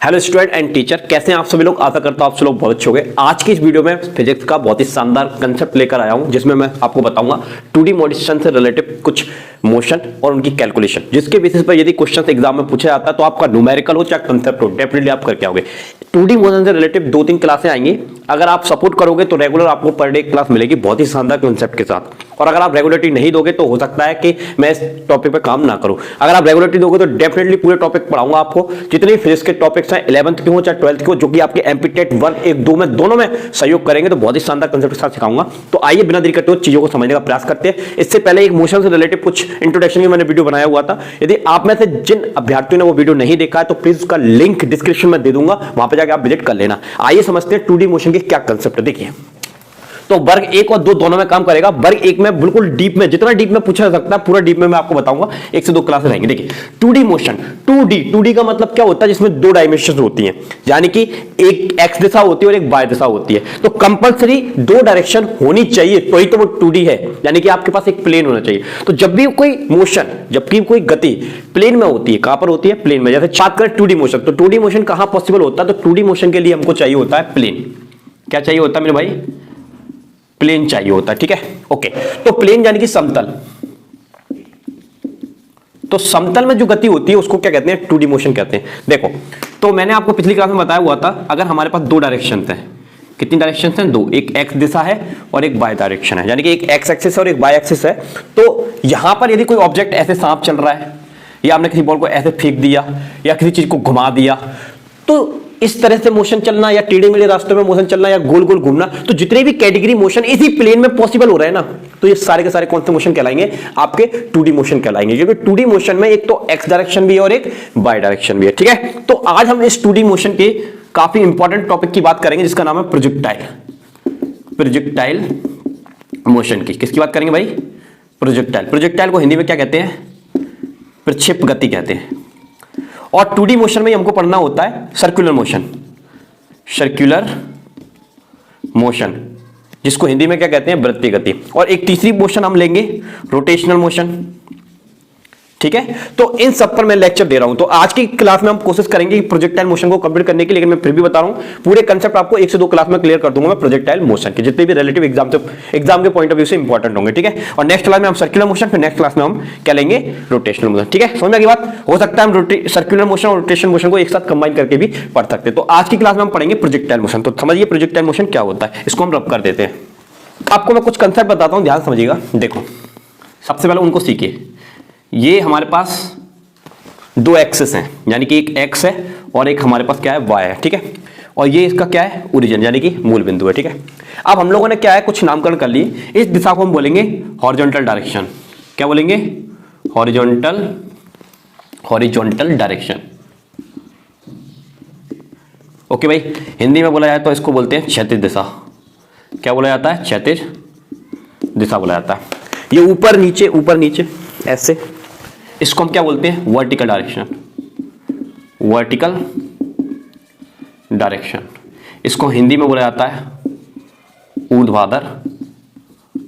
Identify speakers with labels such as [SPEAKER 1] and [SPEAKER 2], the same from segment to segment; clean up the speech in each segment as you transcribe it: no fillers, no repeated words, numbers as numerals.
[SPEAKER 1] Hello student and teacher, कैसे हैं आप सभी लोग। आशा करता हूं आप सभी लोग बहुत अच्छे होंगे। आज की इस वीडियो में फिजिक्स का बहुत ही शानदार कंसेप्ट लेकर आया हूं, जिसमें मैं आपको बताऊंगा 2D मोशन से रिलेटेड कुछ मोशन और उनकी कैलकुलेशन, जिसके बेसिस पर यदि क्वेश्चन एग्जाम में पूछा जाता है तो आपका न्यूमेरिकल हो चाहे कंसेप्ट हो, डेफिनेटली आप करके आओगे। 2D मोशन से रिलेटेड 2-3 क्लासें आएंगी। अगर आप सपोर्ट करोगे तो रेगुलर आपको पर डे क्लास मिलेगी बहुत ही शानदार कंसेप्ट के साथ। और अगर आप रेगुलरिटी नहीं दोगे तो हो सकता है कि मैं इस टॉपिक पे काम ना करूं। अगर आप रेगुलरिटी दोगे तो डेफिनेटली पूरे टॉपिक पढ़ाऊंगा आपको, जितने फिजिक्स के टॉपिक्स हैं 11th के हो चाहे 12th के हो, जो कि आपके एमपीटेट 1, 1, 2 में दोनों में सहयोग करेंगे। तो बहुत ही शानदार कंसेप्ट के साथ सिखाऊंगा। तो आइए बिना देरी करते हुए चीजों को समझने का प्रयास करते हैं। इससे पहले एक मोशन से रिलेटेड कुछ इंट्रोडक्शन की मैंने वीडियो बनाया हुआ था। यदि आप में से जिन अभ्यर्थियों ने वो वीडियो नहीं देखा है तो प्लीज उसका लिंक डिस्क्रिप्शन में दे दूंगा, वहां पर जाकर आप विजिट कर लेना। आइए समझते हैं 2D मोशन के क्या कंसेप्ट है। देखिए, तो वर्ग 1 और 2 दोनों में काम करेगा। वर्ग 1 में बिल्कुल डीप में, जितना डीप में पूछा जा सकता है पूरा डीप में मैं आपको बताऊंगा। 1 से 2 क्लासेस रहेंगे। देखिए 2D मोशन, 2D का मतलब क्या होता है, जिसमें 2 डायमेंशन होती हैं, यानी कि एक एक्स दिशा होती है और एक वाई दिशा होती है। तो कंपलसरी 2 डायरेक्शन होनी चाहिए, तो ही तो वो 2D है, यानी कि आपके पास एक प्लेन होना चाहिए। तो जब भी कोई मोशन, जबकि कोई गति प्लेन में होती है, कहां पर होती है, प्लेन में। जैसे बात करें 2D मोशन, तो 2D मोशन कहां पॉसिबल होता है, तो 2D मोशन के लिए हमको चाहिए होता है प्लेन। क्या चाहिए होता है मेरे भाई? प्लेन चाहिए होता है। ठीक है, ओके। तो प्लेन यानी कि समतल। तो समतल में जो गति होती है उसको क्या कहते हैं? 2D मोशन कहते हैं। देखो, तो मैंने आपको पिछली क्लास में बताया हुआ था, अगर हमारे पास 2 डायरेक्शन है, कितनी डायरेक्शन है? 2। एक एक्स दिशा है और एक वाई डायरेक्शन है, यानी कि एक एक्स एक्सिस है और एक वाई एक्सिस है। तो यहां पर यदि कोई ऑब्जेक्ट ऐसे सांप चल रहा है, या आपने किसी बॉल को ऐसे फेंक दिया या किसी चीज को घुमा दिया, तो इस तरह से मोशन चलना, या टेढ़े मेढ़े रास्तों में मोशन चलना, या गोल गोल घूमना, तो जितने भी कैटेगरी मोशन इसी प्लेन में पॉसिबल हो रहे हैं ना, तो ये सारे के सारे कौन से मोशन कहलाएंगे? आपके 2D मोशन कहलाएंगे। क्योंकि 2D मोशन में एक तो एक्स डायरेक्शन भी है और एक वाई डायरेक्शन भी है। ठीक है, तो आज हम इस 2D मोशन के काफी इंपॉर्टेंट टॉपिक की बात करेंगे, जिसका नाम है प्रोजेक्टाइल। प्रोजेक्टाइल मोशन की किसकी बात करेंगे भाई? प्रोजेक्टाइल। प्रोजेक्टाइल को हिंदी में क्या कहते हैं? प्रक्षेप गति कहते हैं। और 2D मोशन में हमको पढ़ना होता है सर्कुलर मोशन। सर्कुलर मोशन, जिसको हिंदी में क्या कहते हैं? वृत्तीय गति। और एक तीसरी मोशन हम लेंगे रोटेशनल मोशन। ठीक है, तो इन सब पर मैं लेक्चर दे रहा हूं। तो आज की क्लास में हम कोशिश करेंगे प्रोजेक्टाइल मोशन को कंप्लीट करने की, लेकिन मैं फिर भी बता रहा हूं पूरे कंसेप्ट आपको 1 से 2 क्लास में क्लियर कर दूंगा मैं प्रोजेक्टाइल मोशन के, जितने भी रिलेटिव एग्जाम के पॉइंट ऑफ व्यू से इंपॉर्टेंट होंगे। ठीक है, और नेक्स्ट क्लास में हम सर्कुलर मोशन, फिर नेक्स्ट क्लास में हम क्या लेंगे? Rotational motion. ठीक है, समझ में की बात? हो सकता है हम सर्कुलर मोशन और रोटेशनल मोशन को एक साथ कंबाइन करके भी पढ़ सकते हैं। तो आज की क्लास में हम पढ़ेंगे प्रोजेक्टाइल मोशन। तो समझिए प्रोजेक्टाइल मोशन क्या होता है, इसको हम रब कर देते हैं। आपको मैं कुछ कंसेप्ट बताता हूं, ध्यान समझिएगा। देखो, सबसे पहले उनको सीखिए। ये हमारे पास 2 एक्सिस हैं, यानी कि एक एक्स है और एक हमारे पास क्या है? वाई है। ठीक है, और ये इसका क्या है? ओरिजिन, यानी कि मूल बिंदु है। ठीक है, अब हम लोगों ने क्या है? कुछ नामकरण कर लिए। इस दिशा को हम बोलेंगे हॉरिजॉन्टल डायरेक्शन। क्या बोलेंगे? Horizontal direction. ओके भाई, हिंदी में बोला जाए तो इसको बोलते हैं क्षैतिज दिशा। क्या बोला जाता है? क्षैतिज दिशा बोला जाता है। ये ऊपर नीचे ऐसे, इसको हम क्या बोलते हैं? Vertical direction. वर्टिकल डायरेक्शन, इसको हिंदी में बोला जाता है ऊर्ध्वाधर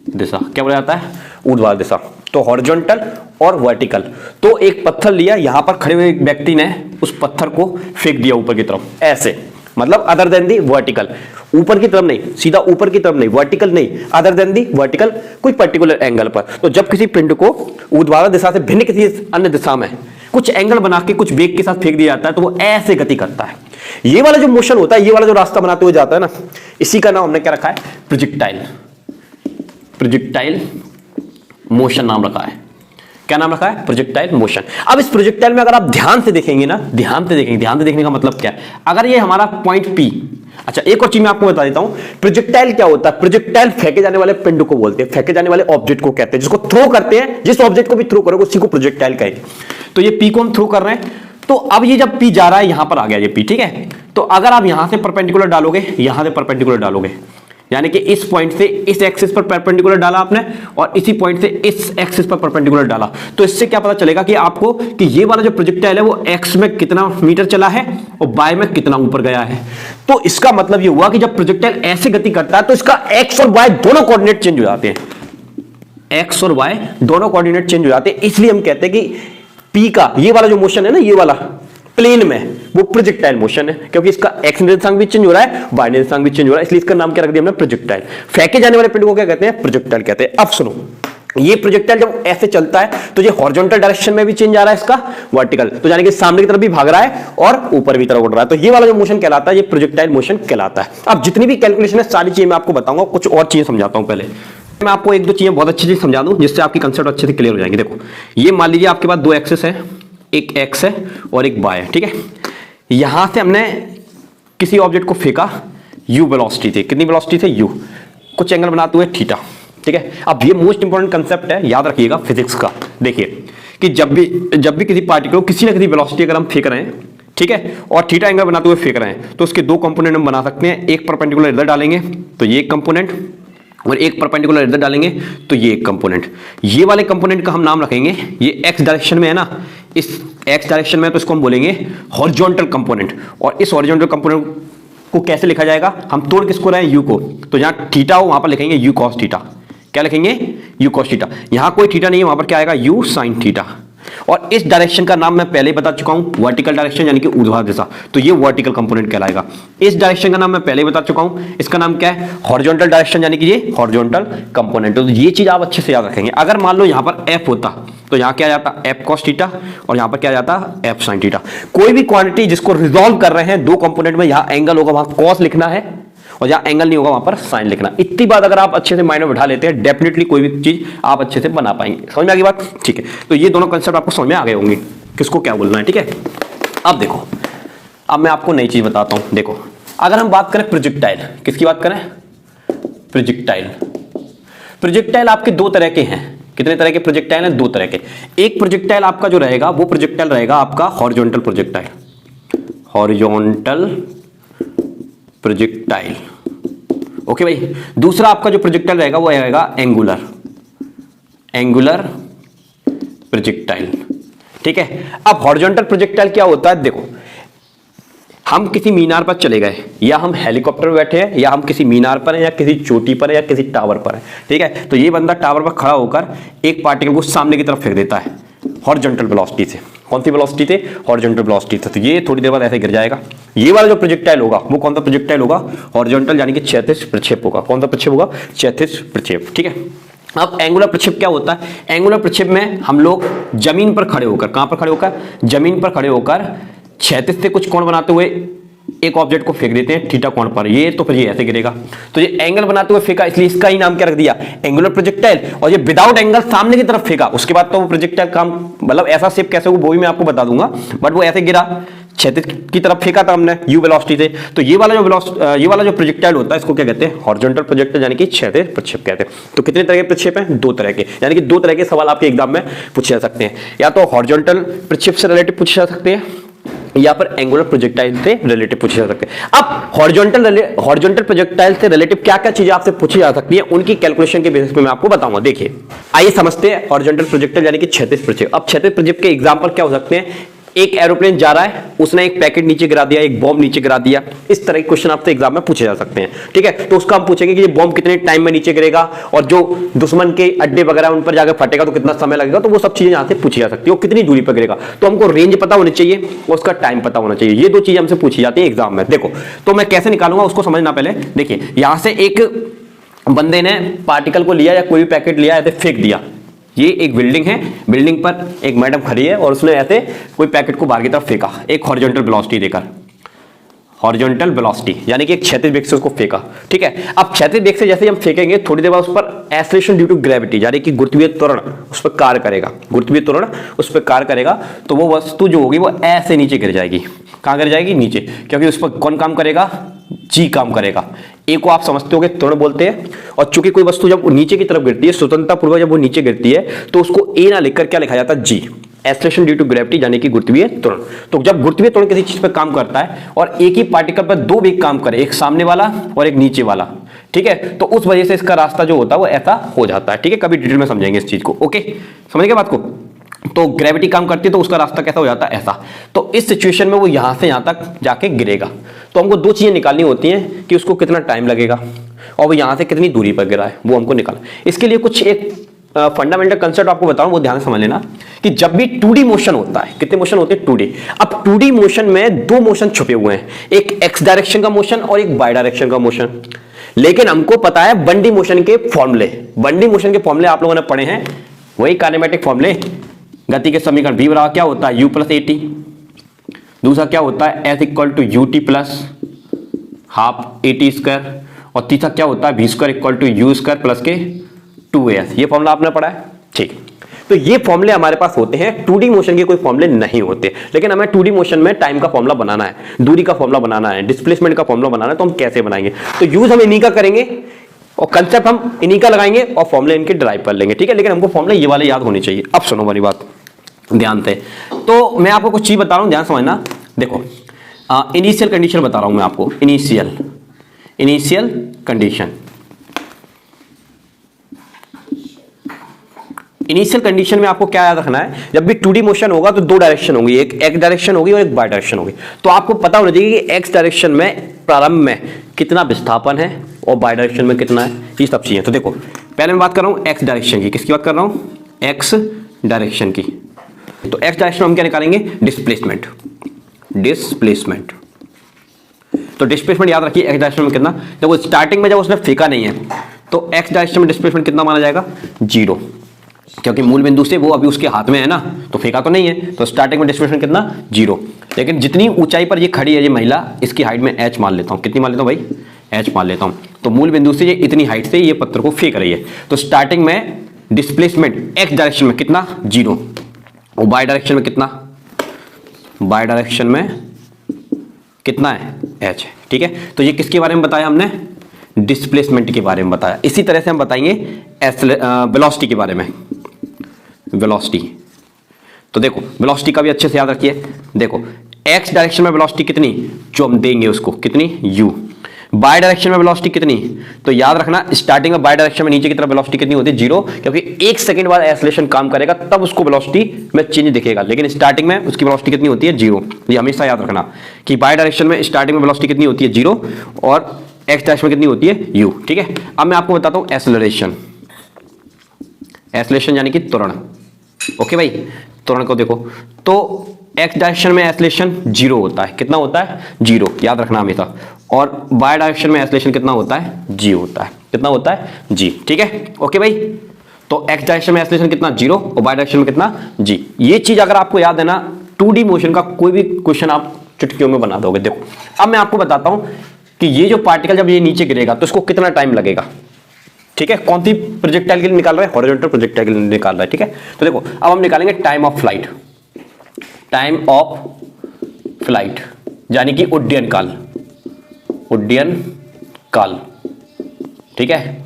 [SPEAKER 1] दिशा। क्या बोला जाता है? ऊर्ध्वाधर दिशा। तो हॉरिजॉन्टल और वर्टिकल। तो एक पत्थर लिया, यहां पर खड़े हुए व्यक्ति ने उस पत्थर को फेंक दिया ऊपर की तरफ, ऐसे, मतलब अदर देन दी वर्टिकल। ऊपर की तरफ नहीं, सीधा ऊपर की तरफ नहीं, वर्टिकल नहीं, अदर देन दी वर्टिकल, कोई पर्टिकुलर एंगल पर। तो जब किसी पिंड को ऊर्ध्वाधर दिशा से भिन्न किसी अन्य दिशा में कुछ एंगल बना के कुछ वेग के साथ फेंक दिया जाता है, तो वो ऐसे गति करता है। ये वाला जो मोशन होता है, ये वाला जो रास्ता बनाते हुए जाता है ना, इसी का नाम हमने क्या रखा है? प्रोजेक्टाइल। प्रोजेक्टाइल मोशन नाम रखा है। क्या नाम रखा है? Projectile motion. अब इस प्रोजेक्टाइल में अगर आप ध्यान से देखेंगे ना, ध्यान से देखने का मतलब क्या है? अगर ये हमारा पॉइंट P, अच्छा एक और चीज मैं आपको बता देता हूं, प्रोजेक्टाइल क्या होता है? प्रोजेक्टाइल फेंके जाने वाले पिंड को बोलते हैं, फेंके जाने वाले ऑब्जेक्ट को कहते हैं, जिसको थ्रो करते हैं। जिस ऑब्जेक्ट को भी थ्रो करोगे उसी को प्रोजेक्टाइल कहेंगे। तो ये P को हम थ्रो कर रहे हैं, तो अब ये जब P जा रहा है, यहां पर आ गया ये P। ठीक है, तो अगर आप यहां से परपेंडिकुलर डालोगे, यहां से परपेंडिकुलर डालोगे, यानी कि इस पॉइंट से इस एक्सिस पर परपेंडिकुलर डाला आपने, और इसी पॉइंट से इस एक्सिस पर परपेंडिकुलर डाला, तो इससे क्या पता चलेगा कि आपको कि ये वाला जो प्रोजेक्टाइल है वो एक्स में कितना मीटर चला है और वाई में कितना ऊपर गया है। तो इसका मतलब ये हुआ कि जब प्रोजेक्टाइल ऐसे गति करता है तो इसका एक्स और वाई दोनों कोऑर्डिनेट चेंज हो जाते हैं। एक्स और वाई दोनों कोऑर्डिनेट चेंज हो जाते हैं। इसलिए हम कहते हैं कि P का ये वाला जो मोशन है ना, ये वाला प्लेन में, वो प्रोजेक्टाइल मोशन है, क्योंकि इसका एक्स निर्देशांक भी चेंज हो रहा है, वाई निर्देशांक भी चेंज हो रहा है, इसलिए इसका नाम क्या रख दिया हमने, प्रोजेक्टाइल। फेंके जाने वाले पिंड को क्या कहते हैं, प्रोजेक्टाइल कहते हैं। अब सुनो, ये प्रोजेक्टाइल जब ऐसे चलता है तो ये हॉरिजॉन्टल डायरेक्शन में भी चेंज आ रहा है, इसका वर्टिकल, तो यानी कि सामने की तरफ भी भाग रहा है और ऊपर भी तरफ उड़ रहा है, तो ये वाला जो मोशन कहलाता है ये प्रोजेक्टाइल मोशन कहलाता है। अब जितनी भी कैलकुलेशन है सारी चीजें मैं आपको बताऊंगा, कुछ और चीजें समझाता हूं। पहले मैं आपको एक दो चीजें बहुत अच्छी चीज समझा दूं जिससे आपकी कंसेप्ट अच्छे से क्लियर हो जाएंगे। देखो, ये मान लीजिए आपके पास दो एक्सेस है, एक एक्स है और एक वाई है, ठीक है। यहां से हमने किसी ऑब्जेक्ट को फेंका, u वेलोसिटी थी, कितनी वेलोसिटी थे, u, कुछ एंगल बनाते हुए थीटा, ठीक है। अब ये मोस्ट इंपॉर्टेंट कंसेप्ट है, याद रखिएगा फिजिक्स का। देखिए कि जब भी किसी पार्टिकल को किसी ना किसी वेलोसिटी अगर हम फेंक रहे हैं, ठीक है, और थीटा एंगल बनाते हुए फेंक रहे हैं, तो उसके दो कंपोनेंट हम बना सकते हैं। एक परपेंडिकुलर इधर डालेंगे तो ये एक कंपोनेंट, और एक परपेंडिकुलर इधर डालेंगे तो ये एक कंपोनेंट। ये वाले कंपोनेंट का हम नाम रखेंगे, ये एक्स डायरेक्शन में है ना, इस एक्स डायरेक्शन में तो इसको हम बोलेंगे हॉरिजॉन्टल कंपोनेंट। और इस हॉरिजॉन्टल कंपोनेंट को कैसे लिखा जाएगा, हम तोड़ किसको रहे हैं, यू को, तो जहां थीटा हो वहां पर लिखेंगे यू कॉस थीटा। क्या लिखेंगे, यू कॉस थीटा। यहां कोई थीटा नहीं है, वहां पर क्या आएगा, यू साइन थीटा। और इस डायरेक्शन का नाम मैं पहले ही बता चुका हूं, वर्टिकल डायरेक्शन यानी कि ऊर्ध्वाधर दिशा, तो ये वर्टिकल कंपोनेंट कहलाएगा। इस डायरेक्शन का नाम मैं पहले ही बता चुका हूं, इसका नाम क्या है, हॉरिजॉन्टल डायरेक्शन यानी कि ये हॉरिजॉन्टल कंपोनेंट। तो ये चीज आप अच्छे से याद रखेंगे। अगर मान लो यहां पर एफ होता तो यहां क्या जाता, एफ कॉस थीटा, और यहां पर क्या जाता, एफ साइन थीटा। कोई भी क्वांटिटी जिसको रिजॉल्व कर रहे हैं दो कंपोनेंट में, यहां एंगल होगा वहां कॉस लिखना है, और जहां एंगल नहीं होगा वहां पर साइन लिखना। इतनी बात अगर आप अच्छे से माइंड में बिठा लेते हैं, डेफिनेटली कोई भी चीज आप अच्छे से बना पाएंगे। समझ में आ गई बात, ठीक है। तो ये दोनों कंसेप्ट आपको समझ में आ गए होंगे, किसको क्या बोलना है, ठीक है। अब देखो, अब मैं आपको नई चीज बताता हूं। देखो, अगर हम बात करें प्रोजेक्टाइल, किसकी बात करें, प्रोजेक्टाइल। प्रोजेक्टाइल आपके दो तरह के हैं। कितने तरह के प्रोजेक्टाइल हैं, दो तरह के। एक प्रोजेक्टाइल आपका जो रहेगा वो प्रोजेक्टाइल रहेगा आपका horizontal projectile, horizontal projectile, okay भाई। दूसरा आपका जो प्रोजेक्टाइल रहेगा वो रहेगा एंगुलर, एंगुलर प्रोजेक्टाइल, ठीक है। अब हॉरिजॉन्टल प्रोजेक्टाइल क्या होता है, देखो, हम किसी मीनार पर चले गए, या हम हेलीकॉप्टर में बैठे हैं, या हम किसी मीनार पर हैं, या किसी चोटी पर है, या किसी टावर पर है, ठीक है। तो ये बंदा टावर पर खड़ा होकर एक पार्टिकल को सामने की तरफ फेंक देता है हॉरिजॉन्टल वेलोसिटी से। कौन सी वेलोसिटी थे, हॉरिजॉन्टल वेलोसिटी से। तो ये थोड़ी देर बाद ऐसे गिर जाएगा। ये वाला जो प्रोजेक्टाइल होगा वो कौन सा प्रोजेक्टाइल होगा, हॉरिजॉन्टल यानी कि क्षैतिज प्रक्षेप होगा। कौन सा प्रक्षेप होगा, क्षैतिज प्रक्षेप, ठीक है। अब एंगुलर प्रक्षेप क्या होता है, एंगुलर प्रक्षेप में हम लोग जमीन पर खड़े होकर, कहां पर खड़े होकर, जमीन पर खड़े होकर क्षैतिज से कुछ कोण बनाते हुए एक ऑब्जेक्ट को फेंक देते हैं थीटा कोण पर, ये तो फिर ये ऐसे गिरेगा। तो ये एंगल बनाते हुए फेंका, इसलिए इसका ही नाम क्या रख दिया, एंगुलर प्रोजेक्टाइल। और ये विदाउट एंगल सामने की तरफ फेंका, उसके बाद तो वो प्रोजेक्टाइल काम, मतलब ऐसा शेप कैसे हो वो भी मैं आपको बता दूंगा, बट वो ऐसे गिरा, क्षैतिज की तरफ फेंका था हमने यू वेलोसिटी से। तो ये वाला जो प्रोजेक्टाइल होता है इसको क्या कहते हैं, हॉरिजॉन्टल प्रोजेक्टाइल यानी कि क्षैतिज प्रक्षेप कहते हैं। तो कितने तरह के प्रक्षेप हैं, दो तरह के, यानी कि दो तरह के सवाल आपके एग्जाम में पूछे जा सकते हैं। या तो हॉरिजॉन्टल प्रक्षेप से रिलेटेड पूछे जा सकते हैं, या पर एंगुलर प्रोजेक्टाइल से रिलेटिव पूछे जा सकते हैं। अब हॉरिजॉन्टल प्रोजेक्टाइल से रिलेटिव क्या क्या चीजें आपसे पूछी जा सकती है, उनकी कैलकुलेशन के बेसिस पे मैं आपको बताऊंगा। देखिए, आइए समझते हैं हॉरिजॉन्टल प्रोजेक्टाइल यानी कि क्षैतिज प्रक्षेप। अब क्षैतिज प्रक्षेप के एग्जांपल क्या हो सकते हैं, एक एरोप्लेन जा रहा है, उसने एक पैकेट नीचे गिरा दिया, एक बॉम्ब नीचे गिरा दिया, इस तरह के क्वेश्चन आपसे एग्जाम में पूछे जा सकते हैं, ठीक है। तो उसका हम पूछेंगे कि ये बॉम्ब कितने टाइम में नीचे गिरेगा, और जो दुश्मन के अड्डे वगैरह उन पर जाकर फटेगा तो कितना समय लगेगा, तो वो सब चीजें यहां से पूछी जा सकती है। और कितनी दूरी पर गिरेगा, तो हमको रेंज पता होनी चाहिए और उसका टाइम पता होना चाहिए। ये दो चीजें हमसे पूछी जाती है एग्जाम में। देखो, तो मैं कैसे निकालूंगा उसको समझना। पहले देखिए, यहां से एक बंदे ने पार्टिकल को लिया या कोई पैकेट लिया, ऐसे फेंक दिया। ये एक बिल्डिंग है, बिल्डिंग पर एक मैडम खड़ी है और उसने ऐसे कोई पैकेट को बाहर की तरफ फेंका, एक हॉरिजॉन्टल वेलोसिटी देकर, हॉरिजॉन्टल वेलोसिटी यानी कि एक क्षैतिज वेग से उसको फेंका, ठीक है। अब क्षैतिज वेग से जैसे हम फेंकेंगे, थोड़ी देर बाद उस पर एक्सेलरेशन ड्यू टू ग्रेविटी यानी कि गुरुत्वीय त्वरण उस पर कार्य करेगा, गुरुत्वीय त्वरण उस पर कार्य करेगा, तो वो वस्तु जो होगी वो ऐसे नीचे गिर जाएगी। कहां गिर जाएगी, नीचे, क्योंकि उस पर कौन काम करेगा, जी काम करेगा। ए को आप समझते हो कि त्वरण बोलते हैं, और चूंकि कोई वस्तु जब नीचे की तरफ गिरती है, स्वतंत्रता पूर्वक जब वो नीचे गिरती है, तो उसको ए ना लिखकर क्या लिखा जाता है, जी, एक्सेलरेशन ड्यू टू ग्रेविटी यानी कि गुरुत्वीय त्वरण। तो जब गुरुत्वीय त्वरण किसी चीज पर काम करता है और एक ही पार्टिकल पर दो वेग काम करे, एक सामने वाला और एक नीचे वाला, ठीक है, तो उस वजह से इसका रास्ता जो होता है वो ऐसा हो जाता है, ठीक है। कभी डिटेल में समझेंगे इस चीज को, ओके, समझ गए बात को। तो ग्रेविटी काम करती है तो उसका रास्ता कैसा हो जाता है, ऐसा। तो इस सिचुएशन में वो यहां से यहां तक जाके गिरेगा। तो हमको दो चीजें निकालनी होती हैं कि उसको कितना टाइम लगेगा और वो यहां से कितनी दूरी पर गिरा है, वो हमको निकालना। इसके लिए कुछ एक फंडामेंटल कंसेप्ट आपको बताऊं वो ध्यान से समझ लेना कि जब भी 2D मोशन होता है, कितने मोशन होते हैं 2D। अब 2D मोशन में दो मोशन छुपे हुए हैं, एक एक्स डायरेक्शन का मोशन और एक वाई डायरेक्शन का मोशन। लेकिन हमको पता है 1D मोशन के फॉर्मूले, 1D मोशन के फॉर्मूले आप लोगों ने पढ़े हैं, वही काइनेमेटिक फॉर्मूले। गति के समीकरण v बराबर क्या होता है u प्लस at, दूसरा क्या होता है s equal to ut plus half at square, और तीसरा क्या होता है v square equal to u square plus के 2as। ये फॉर्मूला आपने पढ़ा है, ठीक। तो ये फॉर्मूले हमारे पास होते हैं, 2D मोशन के कोई फॉर्मूले नहीं होते। लेकिन हमें 2D मोशन में टाइम का फॉर्मूला बनाना है, दूरी का फॉर्मूला बनाना है, डिस्प्लेसमेंट का फॉर्मूला बनाना है, तो हम कैसे बनाएंगे? तो यूज हम इन्हीं का करेंगे और कंसेप्ट हम इन्हीं का लगाएंगे और फॉर्मूले इनके ड्राइव कर लेंगे, ठीक है। लेकिन हमको फॉर्मूले ये वाले याद होने चाहिए। अब सुनो मेरी बात ध्यान से, तो मैं आपको कुछ चीज बता रहा हूं, ध्यान समझना। देखो इनिशियल कंडीशन बता रहा हूं मैं आपको, इनिशियल कंडीशन। इनिशियल कंडीशन में आपको क्या याद रखना है, जब भी 2D मोशन होगा तो दो डायरेक्शन होगी, एक एक्स डायरेक्शन होगी और एक वाई डायरेक्शन होगी। तो आपको पता होना चाहिए कि एक्स डायरेक्शन में प्रारंभ में कितना विस्थापन है और वाई डायरेक्शन में कितना है, ये सब चीजें। तो देखो पहले मैं बात कर रहा हूं एक्स डायरेक्शन की। किसकी बात कर रहा हूं? एक्स डायरेक्शन की। तो एक्स डायरेक्शन में हम क्या निकालेंगे? डिस्प्लेसमेंट। तो डिस्प्लेसमेंट याद रखिए एक्स डायरेक्शन में कितना, देखो स्टार्टिंग में जब उसने फेंका नहीं है तो एक्स डायरेक्शन में डिस्प्लेसमेंट कितना माना जाएगा? 0, क्योंकि मूल बिंदु से वो अभी उसके हाथ में है ना, तो फेंका तो नहीं है, तो स्टार्टिंग में डिस्प्लेसमेंट कितना? 0। लेकिन जितनी ऊंचाई पर ये खड़ी है ये महिला, इसकी हाइट में h मान लेता हूं। कितनी मान लेता हूं भाई? h मान लेता हूं। तो मूल बिंदु से ये इतनी हाइट से ये पत्थर को फेंक रही है, तो स्टार्टिंग में डिस्प्लेसमेंट एक्स डायरेक्शन में कितना? 0। और वाई डायरेक्शन में कितना? वाई डायरेक्शन में कितना है? h, ठीक है। तो ये किसके बारे में बताया हमने? डिस्प्लेसमेंट के बारे में बताया। इसी तरह से हम बताएंगे वेलोसिटी के बारे में, वेलोसिटी। तो देखो वेलोसिटी का भी अच्छे से याद रखिए। देखो एक्स डायरेक्शन में वेलोसिटी कितनी, जो हम देंगे उसको कितनी? u। बाय डायरेक्शन में वेलोसिटी कितनी, तो याद रखना स्टार्टिंग में बाय डायरेक्शन में नीचे की तरफ वेलोसिटी कितनी होती है? 0, क्योंकि 1 सेकंड बाद एक्सेलरेशन काम करेगा तब उसको वेलोसिटी में चेंज दिखेगा, लेकिन स्टार्टिंग में उसकी वेलोसिटी कितनी होती है? 0। ये हमेशा याद रखना कि बाय डायरेक्शन में स्टार्टिंग में वेलोसिटी कितनी होती है? 0, और एक्स डायरेक्शन में कितनी होती है? u, ठीक है। अब मैं आपको बताता हूं एक्सेलरेशन। एक्सेलरेशन यानी कि त्वरण। ओके भाई, त्वरण को देखो तो एक्स डायरेक्शन में एक्सेलरेशन 0 होता है। कितना होता है? 0, याद रखना हमेशा। और वाई डायरेक्शन में एक्सेलरेशन कितना होता है? g होता है। कितना होता है? g, ठीक है। ओके भाई, तो एक्स डायरेक्शन में एक्सेलरेशन कितना? 0, और वाई डायरेक्शन में कितना? g। ये चीज अगर आपको याद है ना, 2D मोशन का कोई भी क्वेश्चन आप चुटकियों में बना दोगे। देखो अब मैं आपको बताता हूं कि ये जो पार्टिकल जब ये नीचे गिरेगा तो इसको कितना टाइम लगेगा, ठीक है। कौन सी प्रोजेक्टाइल के लिए निकाल रहा है? हॉरिजॉन्टल प्रोजेक्टाइल के लिए निकाल रहा है, ठीक है। तो देखो अब हम निकालेंगे time of flight, time of flight यानी कि उड्डयन काल, उड्डयन काल, ठीक है।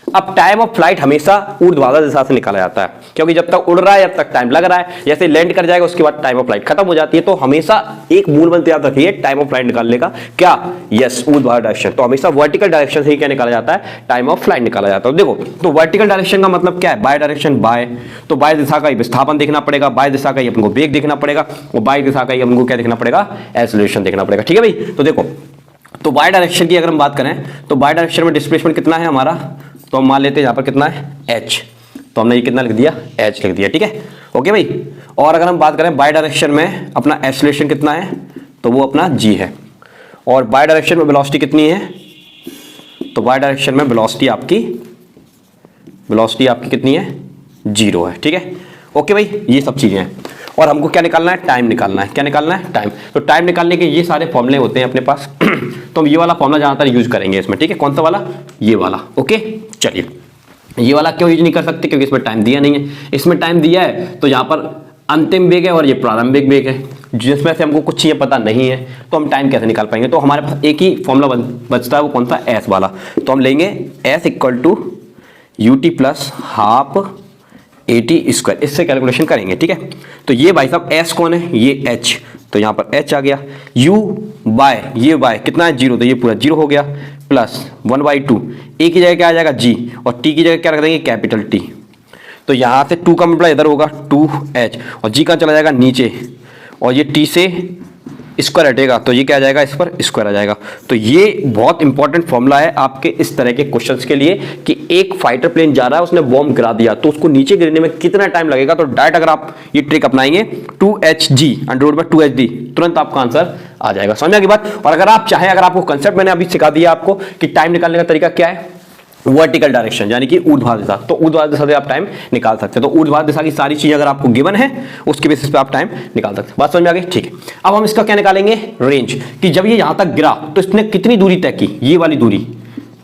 [SPEAKER 1] अब टाइम ऑफ फ्लाइट हमेशा ऊर्ध्वाधर दिशा से निकाला जाता है, क्योंकि जब तक उड़ रहा है जब तक टाइम लग रहा है, जैसे लैंड कर जाएगा उसके बाद टाइम ऑफ फ्लाइट खत्म हो जाती है। तो हमेशा एक मूल मंत्र याद रखिए टाइम ऑफ फ्लाइट निकालने का, क्या? यस, ऊर्ध्वाधर डायरेक्शन। तो हमेशा वर्टिकल डायरेक्शन से ही क्या निकाला जाता है? टाइम ऑफ फ्लाइट निकाला जाता है। देखो तो वर्टिकल डायरेक्शन का मतलब क्या है? By direction, by. तो बाय दिशा का ही विस्थापन देखना पड़ेगा, बाय दिशा का ही अपने को वेग देखना पड़ेगा, और बाय दिशा का ही हमको क्या देखना पड़ेगा? एक्सेलरेशन देखना पड़ेगा, ठीक है भाई। तो देखो तो बाय डायरेक्शन की अगर हम बात करें तो बाय डायरेक्शन में डिस्प्लेसमेंट कितना है हमारा, तो हम मान लेते हैं यहाँ पर कितना है? h। तो हमने ये कितना लिख दिया? h लिख दिया, ठीक है। ओके भाई, और अगर हम बात करें बाय डायरेक्शन में अपना एक्सेलरेशन कितना है, तो वो अपना g है। और बाय डायरेक्शन में वेलोसिटी कितनी है, तो बाय डायरेक्शन में वेलोसिटी आपकी कितनी है? 0 है, ठीक है। ओके भाई, ये सब चीजें हैं। और हमको क्या निकालना है? टाइम निकालना है। क्या निकालना है? टाइम। तो टाइम निकालने के ये सारे फॉर्मूले होते हैं अपने पास तो हम ये वाला फॉर्मूला ज्यादातर यूज करेंगे इसमें, ठीक है। कौन सा वाला? ये वाला। ओके चलिए, ये वाला क्यों यूज नहीं कर सकते? क्योंकि इसमें टाइम दिया नहीं है। इसमें टाइम दिया है तो यहाँ पर अंतिम वेग है और ये प्रारंभिक वेग है, जिसमें से हमको कुछ चीजें पता नहीं है, तो हम टाइम कैसे निकाल पाएंगे? तो हमारे पास एक ही फॉर्मूला बचता है, वो कौन सा? एस वाला। तो हम लेंगे s equal to ut plus half at square, इससे कैलकुलेशन करेंगे, ठीक है। तो ये भाई साहब s कौन है? ये h, तो यहाँ पर h आ गया। u बाय ये y कितना है? 0, तो ये पूरा 0 हो गया, प्लस 1/2। a की जगह क्या आ जाएगा? g, और t की जगह क्या रख देंगे? Capital T। तो यहाँ से 2 का मल्टीप्लाई इधर होगा 2h, और g का चला जाएगा नीचे, और ये t से स्क्वायर हटेगा तो ये क्या आ जाएगा, इस पर स्क्वायर आ जाएगा। तो ये बहुत इंपॉर्टेंट फॉर्मूला है आपके इस तरह के क्वेश्चंस के लिए कि एक फाइटर प्लेन जा रहा है, उसने बॉम्ब गिरा दिया तो उसको नीचे गिरने में कितना टाइम लगेगा। तो डायरेक्ट अगर आप ये ट्रिक अपनाएंगे 2hg/2hd तुरंत आपका आंसर आ जाएगा। समझ में आ गई बात। और अगर आप चाहें, अगर आपको कंसेप्ट मैंने अभी सिखा दिया आपको कि टाइम निकालने का तरीका क्या है, वर्टिकल डायरेक्शन यानी कि ऊर्ध्वाधर दिशा, तो ऊर्ध्वाधर दिशा से आप टाइम निकाल सकते हैं। तो ऊर्ध्वाधर दिशा की सारी चीजें अगर आपको गिवन है उसके बेसिस पे आप टाइम निकाल सकते हैं। बात समझ में आ गई, ठीक है। अब हम इसका क्या निकालेंगे, रेंज, कि जब ये यहां तक गिरा तो इसने कितनी दूरी तय की, ये वाली दूरी,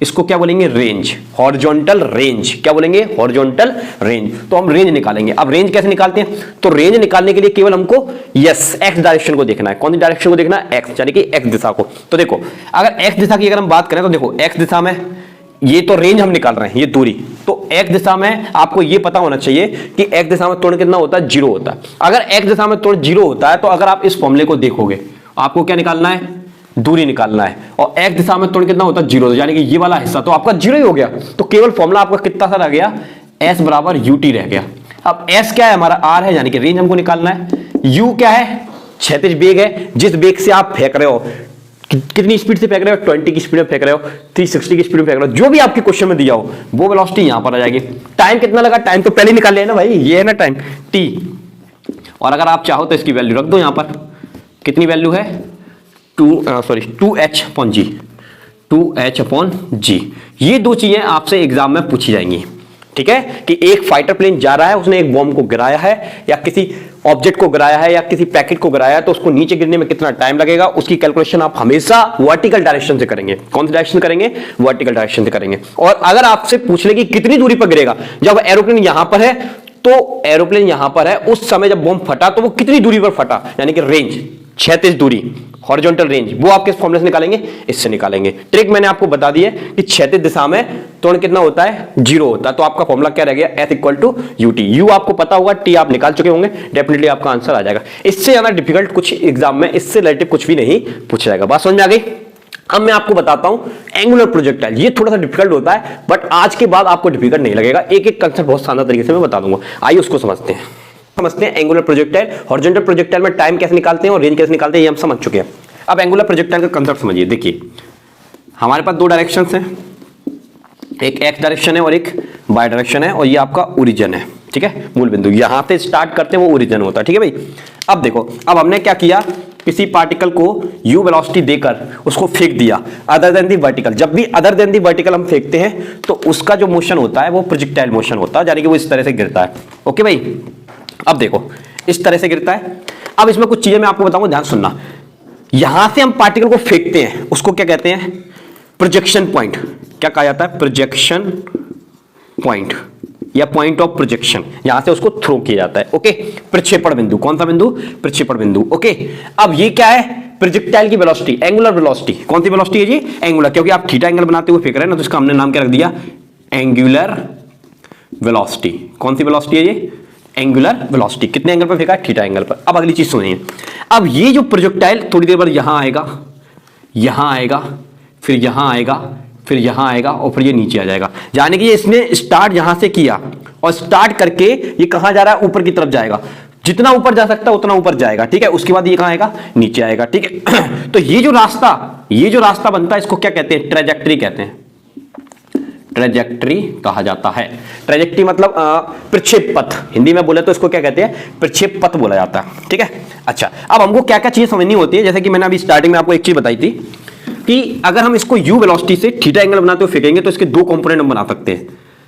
[SPEAKER 1] इसको क्या बोलेंगे, रेंज, हॉरिजॉन्टल रेंज। क्या बोलेंगे, हॉरिजॉन्टल रेंज। तो हम रेंज निकालेंगे। अब रेंज कैसे निकालते हैं, तो रेंज निकालने के लिए केवल हमको एक्स डायरेक्शन को देखना है। कौन सी डायरेक्शन को देखना है, एक्स, यानी कि एक्स दिशा को। तो देखो अगर एक्स दिशा की अगर हम बात करें तो देखो एक्स दिशा में ये तो रेंज हम निकाल रहे हैं, ये दूरी, तो एक्स दिशा में आपको ये पता होना चाहिए कि एक्स दिशा में त्वरण कितना होता है, 0 होता है। अगर एक्स दिशा में त्वरण 0 होता है तो अगर आप इस फॉर्मूले को देखोगे, आपको क्या निकालना है, दूरी निकालना है, और एक्स दिशा में त्वरण कितना होता है, 0, यानी कि ये वाला हिस्सा तो आपका 0 ही हो गया। तो केवल फॉर्मूला आपका कितना सा रह गया, S बराबर ut रह गया। अब S क्या है, हमारा R है, यानी कि रेंज हमको निकालना है। U क्या है, क्षैतिज वेग है, जिस वेग से आप फेंक रहे हो, कितनी स्पीड से फेंक रहे हो, 20 की स्पीड में फेंक रहे हो, 360 की स्पीड में फेंक रहे हो, जो भी आपके क्वेश्चन में दिया हो वो वेलोसिटी यहां पर आ जाएगी। टाइम कितना लगा, टाइम तो पहले निकाल लिया ना भाई, ये है ना टाइम t। और अगर आप चाहो तो इसकी वैल्यू रख दो यहां पर, कितनी वैल्यू है, 2h/g। ये दो चीजें आपसे एग्जाम में पूछी जाएंगी, ठीक है, कि एक फाइटर प्लेन जा रहा है, उसने एक बॉम्ब को गिराया है या किसी ऑब्जेक्ट को गिराया है या किसी पैकेट को गिराया है, तो उसको नीचे गिरने में कितना टाइम लगेगा, उसकी कैलकुलेशन आप हमेशा वर्टिकल डायरेक्शन से करेंगे। कौन सी डायरेक्शन करेंगे, वर्टिकल डायरेक्शन से करेंगे। और अगर आपसे पूछ ले कि कितनी दूरी पर गिरेगा, जब एरोप्लेन यहां पर है, तो एरोप्लेन यहां पर है, उस समय जब बॉम्ब फटा तो वो कितनी दूरी पर फटा, यानी कि रेंज, क्षैतिज दूरी, हॉरिजॉन्टल रेंज, वो आप किस फॉर्मूले से निकालेंगे, इससे निकालेंगे। ट्रिक मैंने आपको बता दी है कि क्षैतिज दिशा में त्वरण कितना होता है, 0 होता है। तो आपका फॉर्मूला क्या रह गया, S = ut। U आपको पता होगा, T आप निकाल चुके होंगे, डेफिनेटली आपका आंसर आ जाएगा। इससे ज्यादा डिफिकल्ट कुछ एग्जाम में इससे रिलेटेड कुछ भी नहीं पूछा जाएगा। बात समझ में आ गई। अब मैं आपको बताता हूं एंगुलर प्रोजेक्टाइल। ये थोड़ा सा डिफिकल्ट होता है, बट आज के बाद आपको डिफिकल्ट नहीं लगेगा। एक एक कंसेप्ट बहुत शानदार तरीके से मैं बता दूंगा। आइए उसको समझते हैं। एंगुलर प्रोजेक्टाइल, हॉरिजॉन्टल प्रोजेक्टाइल में टाइम कैसे निकालते हैं और रेंज कैसे निकालते हैं, ये हम समझ चुके हैं। अब एंगुलर प्रोजेक्टाइल का कंसेप्ट समझिए। देखिए हमारे पास दो डायरेक्शंस हैं, एक एक्स डायरेक्शन है और एक वाई डायरेक्शन है, और ये आपका ओरिजिन है, ठीक है, मूल बिंदु। यहां से स्टार्ट करते हैं वो ओरिजिन होता है, ठीक है भाई। अब देखो, अब हमने क्या किया, किसी पार्टिकल को u वेलोसिटी देकर उसको फेंक दिया अदर देन दी वर्टिकल। जब भी अदर देन दी वर्टिकल हम फेंकते हैं तो उसका जो मोशन होता है वो प्रोजेक्टाइल मोशन होता है, यानी कि वो इस तरह से गिरता है। ओके भाई, अब देखो इस तरह से गिरता है। अब इसमें कुछ चीजें मैं आपको बताऊंगा, ध्यान सुनना। यहां से हम पार्टिकल को फेंकते हैं, उसको क्या कहते हैं, प्रोजेक्शन पॉइंट। क्या कहा जाता है, प्रोजेक्शन पॉइंट या पॉइंट ऑफ प्रोजेक्शन। यहां से उसको थ्रो किया जाता है। ओके, प्रक्षेपण बिंदु। कौन सा बिंदु, प्रक्षेपण बिंदु। ओके, अब ये क्या है, प्रोजेक्टाइल की वेलोसिटी, एंगुलर वेलोसिटी। कौन सी वेलोसिटी है जी, एंगुलर, क्योंकि आप थीटा एंगल बनाते हुए फेंक रहे हैं ना, तो इसका हमने नाम क्या रख दिया, एंगुलर वेलोसिटी। कौन सी वेलोसिटी है ये, एंगुलर वेलोसिटी। कितने एंगल पर फेंका है, थीटा एंगल पर। अब अगली चीज सुनिए, अब ये जो प्रोजेक्टाइल थोड़ी देर बाद यहां आएगा, यहां आएगा, फिर यहां आएगा, फिर यहां आएगा, और फिर ये नीचे आ जाएगा। यानी कि ये इसने स्टार्ट यहां से किया और स्टार्ट करके ये कहां जा रहा है, ऊपर की तरफ जाएगा। जितना ऊपर जा सकता है उतना ऊपर जाएगा, ठीक है। उसके बाद ये कहां आएगा, नीचे आएगा, ठीक है। तो ये जो रास्ता बनता है, इसको क्या कहते हैं, ट्रेजेक्टरी कहते हैं। ट्रेजेक्टरी कहा जाता है। ट्रेजेक्टरी मतलब प्रक्षेप पथ, हिंदी में बोले तो इसको क्या कहते हैं, प्रक्षेप पथ बोला जाता है, ठीक है। अच्छा, अब हमको क्या क्या चीजें समझनी होती है, जैसे कि मैंने अभी स्टार्टिंग में आपको एक चीज बताई थी कि अगर हम इसको u वेलोसिटी से थीटा एंगल बनाते हुए फेंकेंगे तो इसके दो कंपोनेंट हम बना सकते हैं,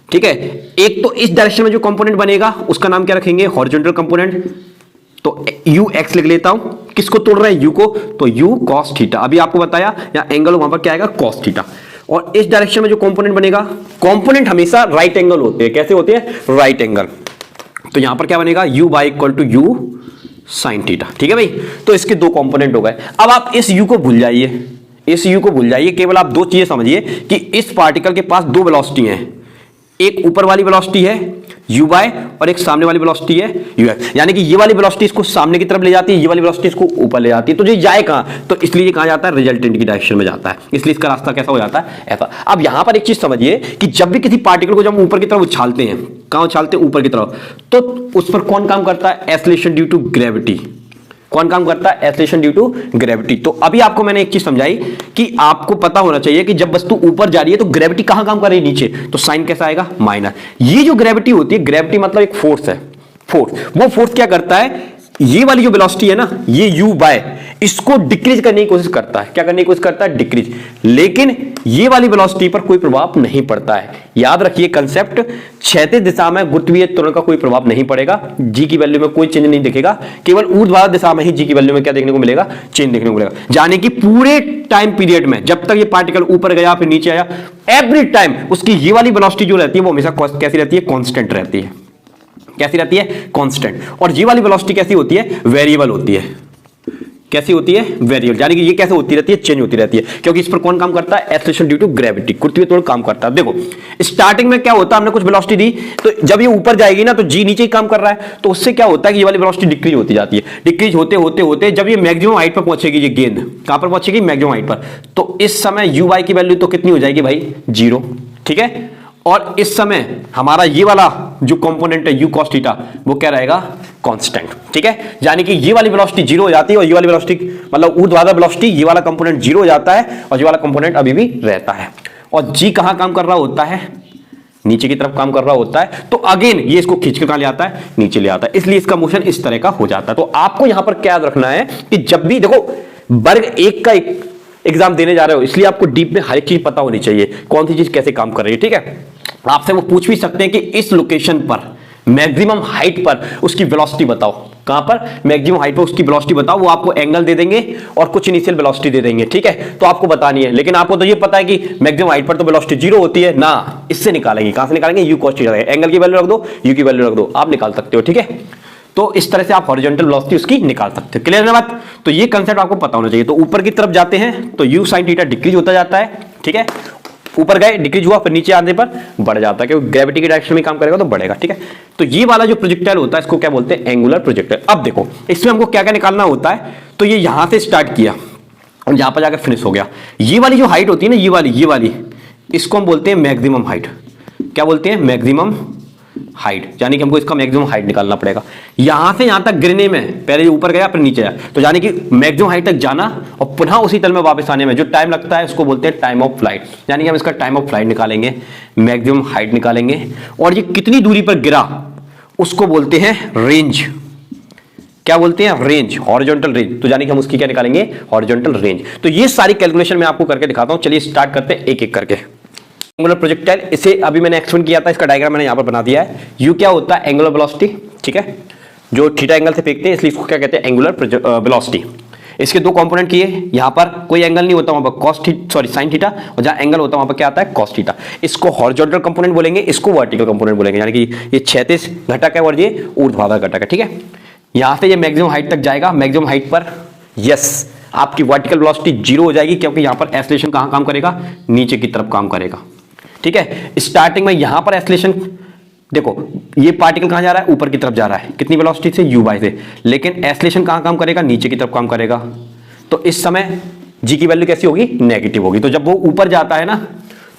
[SPEAKER 1] ठीक है। एक तो इस डायरेक्शन में जो कंपोनेंट बनेगा उसका नाम क्या रखेंगे, हॉरिजॉन्टल कंपोनेंट। तो ux लिख लेता हूं, किसको तोड़ रहे हैं, u को, तो u cos थीटा। अभी आपको बताया या एंगल वहां पर क्या आएगा, cos थीटा। और इस डायरेक्शन में जो कंपोनेंट बनेगा, कंपोनेंट हमेशा राइट एंगल होते हैं। कैसे होते हैं, राइट एंगल। तो यहां पर क्या बनेगा, u/u sin थीटा, ठीक है भाई। तो इसके दो कंपोनेंट हो गए। अब आप इस u को भूल जाइए, इस u को भूल जाइए, केवल आप दो चीजें समझिए कि इस पार्टिकल के पास दो वेलोसिटी हैं। एक ऊपर वाली वेलोसिटी है u/, और एक सामने वाली वेलोसिटी है ux। यानी कि ये वाली वेलोसिटी इसको सामने की तरफ ले जाती है, ये वाली वेलोसिटी इसको ऊपर ले जाती है। तो ये जाए कहां, तो इसलिए ये कहां जाता है, रिजल्टेंट की डायरेक्शन में जाता है। इसलिए इसका रास्ता कैसा हो जाता है, ऐसा। अब यहां पर एक चीज समझिए कि जब भी किसी पार्टिकल को जब ऊपर की तरफ उछालते हैं, कहां उछालते हैं, ऊपर की तरफ, तो उस पर कौन काम करता है, एक्सेलरेशन ड्यू टू ग्रेविटी। कौन काम करता है? Acceleration due to gravity. तो अभी आपको मैंने एक चीज समझाई कि आपको पता होना चाहिए कि जब वस्तु ऊपर जा रही है तो ग्रेविटी कहां काम कर रही है? नीचे। तो साइन कैसा आएगा? माइनस। ये जो ग्रेविटी होती है, ग्रेविटी मतलब एक फोर्स है, फोर्स। वो फोर्स क्या करता है? ये वाली जो वेलोसिटी है ना, ये u बाय, इसको डिक्रीज करने की कोशिश करता है। क्या करने की कोशिश करता है? डिक्रीज। लेकिन ये वाली वेलोसिटी पर कोई प्रभाव नहीं पड़ता है। याद रखिए कंसेप्ट, क्षैतिज दिशा में गुरुत्वीय त्वरण का कोई प्रभाव नहीं पड़ेगा, जी की वैल्यू में कोई चेंज नहीं दिखेगा। केवल ऊर्ध्वाधर दिशा में ही जी की वैल्यू में क्या देखने को मिलेगा? चेंज देखने को मिलेगा। यानी कि पूरे टाइम पीरियड में जब तक ये पार्टिकल ऊपर गया फिर नीचे आया, एवरी टाइम उसकी ये वाली वेलोसिटी जो रहती है वो हमेशा कैसी रहती है? कांस्टेंट रहती है। कैसी रहती है? कांस्टेंट। और ये वाली वेलोसिटी कैसी होती है? वेरिएबल होती है। कैसी होती है? वेरिएबल। यानी कि ये कैसे होती रहती है? चेंज होती रहती है, क्योंकि इस पर कौन काम करता है? एक्सेलरेशन ड्यू टू ग्रेविटी, गुरुत्वीय त्वरण काम करता है। देखो स्टार्टिंग में क्या होता है, हमने कुछ वेलोसिटी दी, तो जब ये ऊपर जाएगी ना तो जी नीचे ही काम कर रहा है, तो उससे क्या होता है कि ये वाली वेलोसिटी डिक्रीज होती जाती है। डिक्रीज होते होते होते जब ये मैक्सिमम हाइट पर पहुंचेगी, ये गेंद कहां पर पहुंचेगी? मैक्सिमम हाइट पर। तो इस समय यू वाई की वैल्यू तो कितनी हो जाएगी भाई? 0। ठीक है। और इस समय हमारा ये वाला जो कंपोनेंट है यू कॉस थीटा, वो क्या रहेगा? कांस्टेंट। ठीक है। यानी कि ये वाली वेलोसिटी 0 हो जाती है और ये वाली वेलोसिटी मतलब ऊर्ध्वाधर वेलोसिटी, ये वाला कंपोनेंट 0 हो जाता है और ये वाला कंपोनेंट अभी भी रहता है। और जी कहां काम कर रहा होता है? नीचे की तरफ काम कर रहा होता है। तो अगेन ये इसको खींच के कहां ले आता है? नीचे ले आता है। इसलिए इसका मोशन इस तरह का हो जाता है। तो आपको यहां पर क्या याद रखना है कि जब भी देखो वर्ग 1 का एग्जाम देने जा रहे हो, इसलिए आपको डीप में हर एक चीज पता होनी चाहिए, कौन सी चीज कैसे काम कर रही है। ठीक है। आपसे वो पूछ भी सकते हैं कि इस लोकेशन पर मैक्सिमम हाइट पर उसकी वेलोसिटी बताओ। कहां पर? मैक्सिमम हाइट पर उसकी वेलोसिटी बताओ। वो आपको एंगल दे देंगे और कुछ इनिशियल वेलोसिटी दे देंगे। ठीक है। तो आपको बतानी है, लेकिन आपको तो ये पता है कि मैक्सिमम हाइट पर तो वेलोसिटी 0 होती है ना। इससे निकालेंगे, कहां से निकालेंगे? You cos theta. एंगल की वैल्यू रख दो, यू की वैल्यू रख दो, आप निकाल सकते हो। ठीक है। तो इस तरह से आप हॉरिजॉन्टल वेलोसिटी उसकी निकाल सकते हो। क्लियर है बात? तो ये कंसेप्ट आपको पता होना चाहिए। तो ऊपर की तरफ जाते हैं तो यू साइन थीटा डिक्रीज होता जाता है। ठीक है। ऊपर गए डिक्रीज हुआ, फिर नीचे आने पर बढ़ जाता है, क्योंकि ग्रेविटी की डायरेक्शन में काम करेगा तो बढ़ेगा। ठीक है। तो ये वाला जो प्रोजेक्टाइल होता है इसको क्या बोलते हैं? Angular projectile. अब देखो इसमें हमको क्या क्या निकालना होता है। तो ये यहां से स्टार्ट किया और यहां पर जाकर फिनिश हो गया। ये वाली जो हाइट होती है ना, ये वाली इसको हम बोलते हैं मैक्सिमम हाइट। क्या बोलते हैं? Maximum height. यानी कि हमको इसका मैक्सिमम हाइट निकालना पड़ेगा। यहां से यहां तक गिरने में पहले ऊपर गया फिर नीचे आया, तो यानी कि मैक्सिमम हाइट तक जाना और पुनः उसी तल में वापस आने में जो टाइम लगता है उसको बोलते हैं टाइम ऑफ फ्लाइट। यानी कि हम इसका टाइम ऑफ फ्लाइट निकालेंगे, मैक्सिमम हाइट निकालेंगे, और ये कितनी दूरी पर गिरा उसको बोलते हैं रेंज। क्या बोलते हैं? Range, horizontal range. तो यानी कि हम उसकी क्या निकालेंगे? Horizontal range. तो ये सारी कैलकुलेशन मैं आपको करके दिखाता हूं। चलिए स्टार्ट करते हैं एक एक करके। एंगुलर प्रोजेक्टाइल, इसे अभी मैंने एक्सप्लेन किया था, इसका डायग्राम मैंने यहां पर बना दिया है। यू क्या होता है? Angular velocity. ठीक है। जो थीटा एंगल से फेंकते हैं इसलिए इसको क्या कहते हैं? Angular velocity. इसके दो कंपोनेंट किए, यहां पर कोई एंगल नहीं होता, वहां पर cos theta, sorry sine theta, और जहां एंगल होता है वहां पर क्या आता है? Cos theta. इसको हॉरिजॉन्टल कंपोनेंट बोलेंगे, इसको वर्टिकल कंपोनेंट बोलेंगे। यानी कि ये क्षैतिज घटक है और ये ऊर्ध्वाधर घटक है। ठीक है। यहां से ये मैक्सिमम हाइट तक जाएगा। मैक्सिमम हाइट पर यस आपकी वर्टिकल वेलोसिटी 0 हो जाएगी, क्योंकि यहां पर एक्सेलरेशन कहां काम करेगा? नीचे की तरफ काम करेगा। ठीक है। स्टार्टिंग में यहां पर एक्सेलरेशन, देखो ये पार्टिकल कहां जा रहा है? ऊपर की तरफ जा रहा है। कितनी वेलोसिटी से? u बाय से। लेकिन एक्सेलरेशन कहां काम करेगा? नीचे की तरफ काम करेगा। तो इस समय g की वैल्यू कैसी होगी? नेगेटिव होगी। तो जब वो ऊपर जाता है ना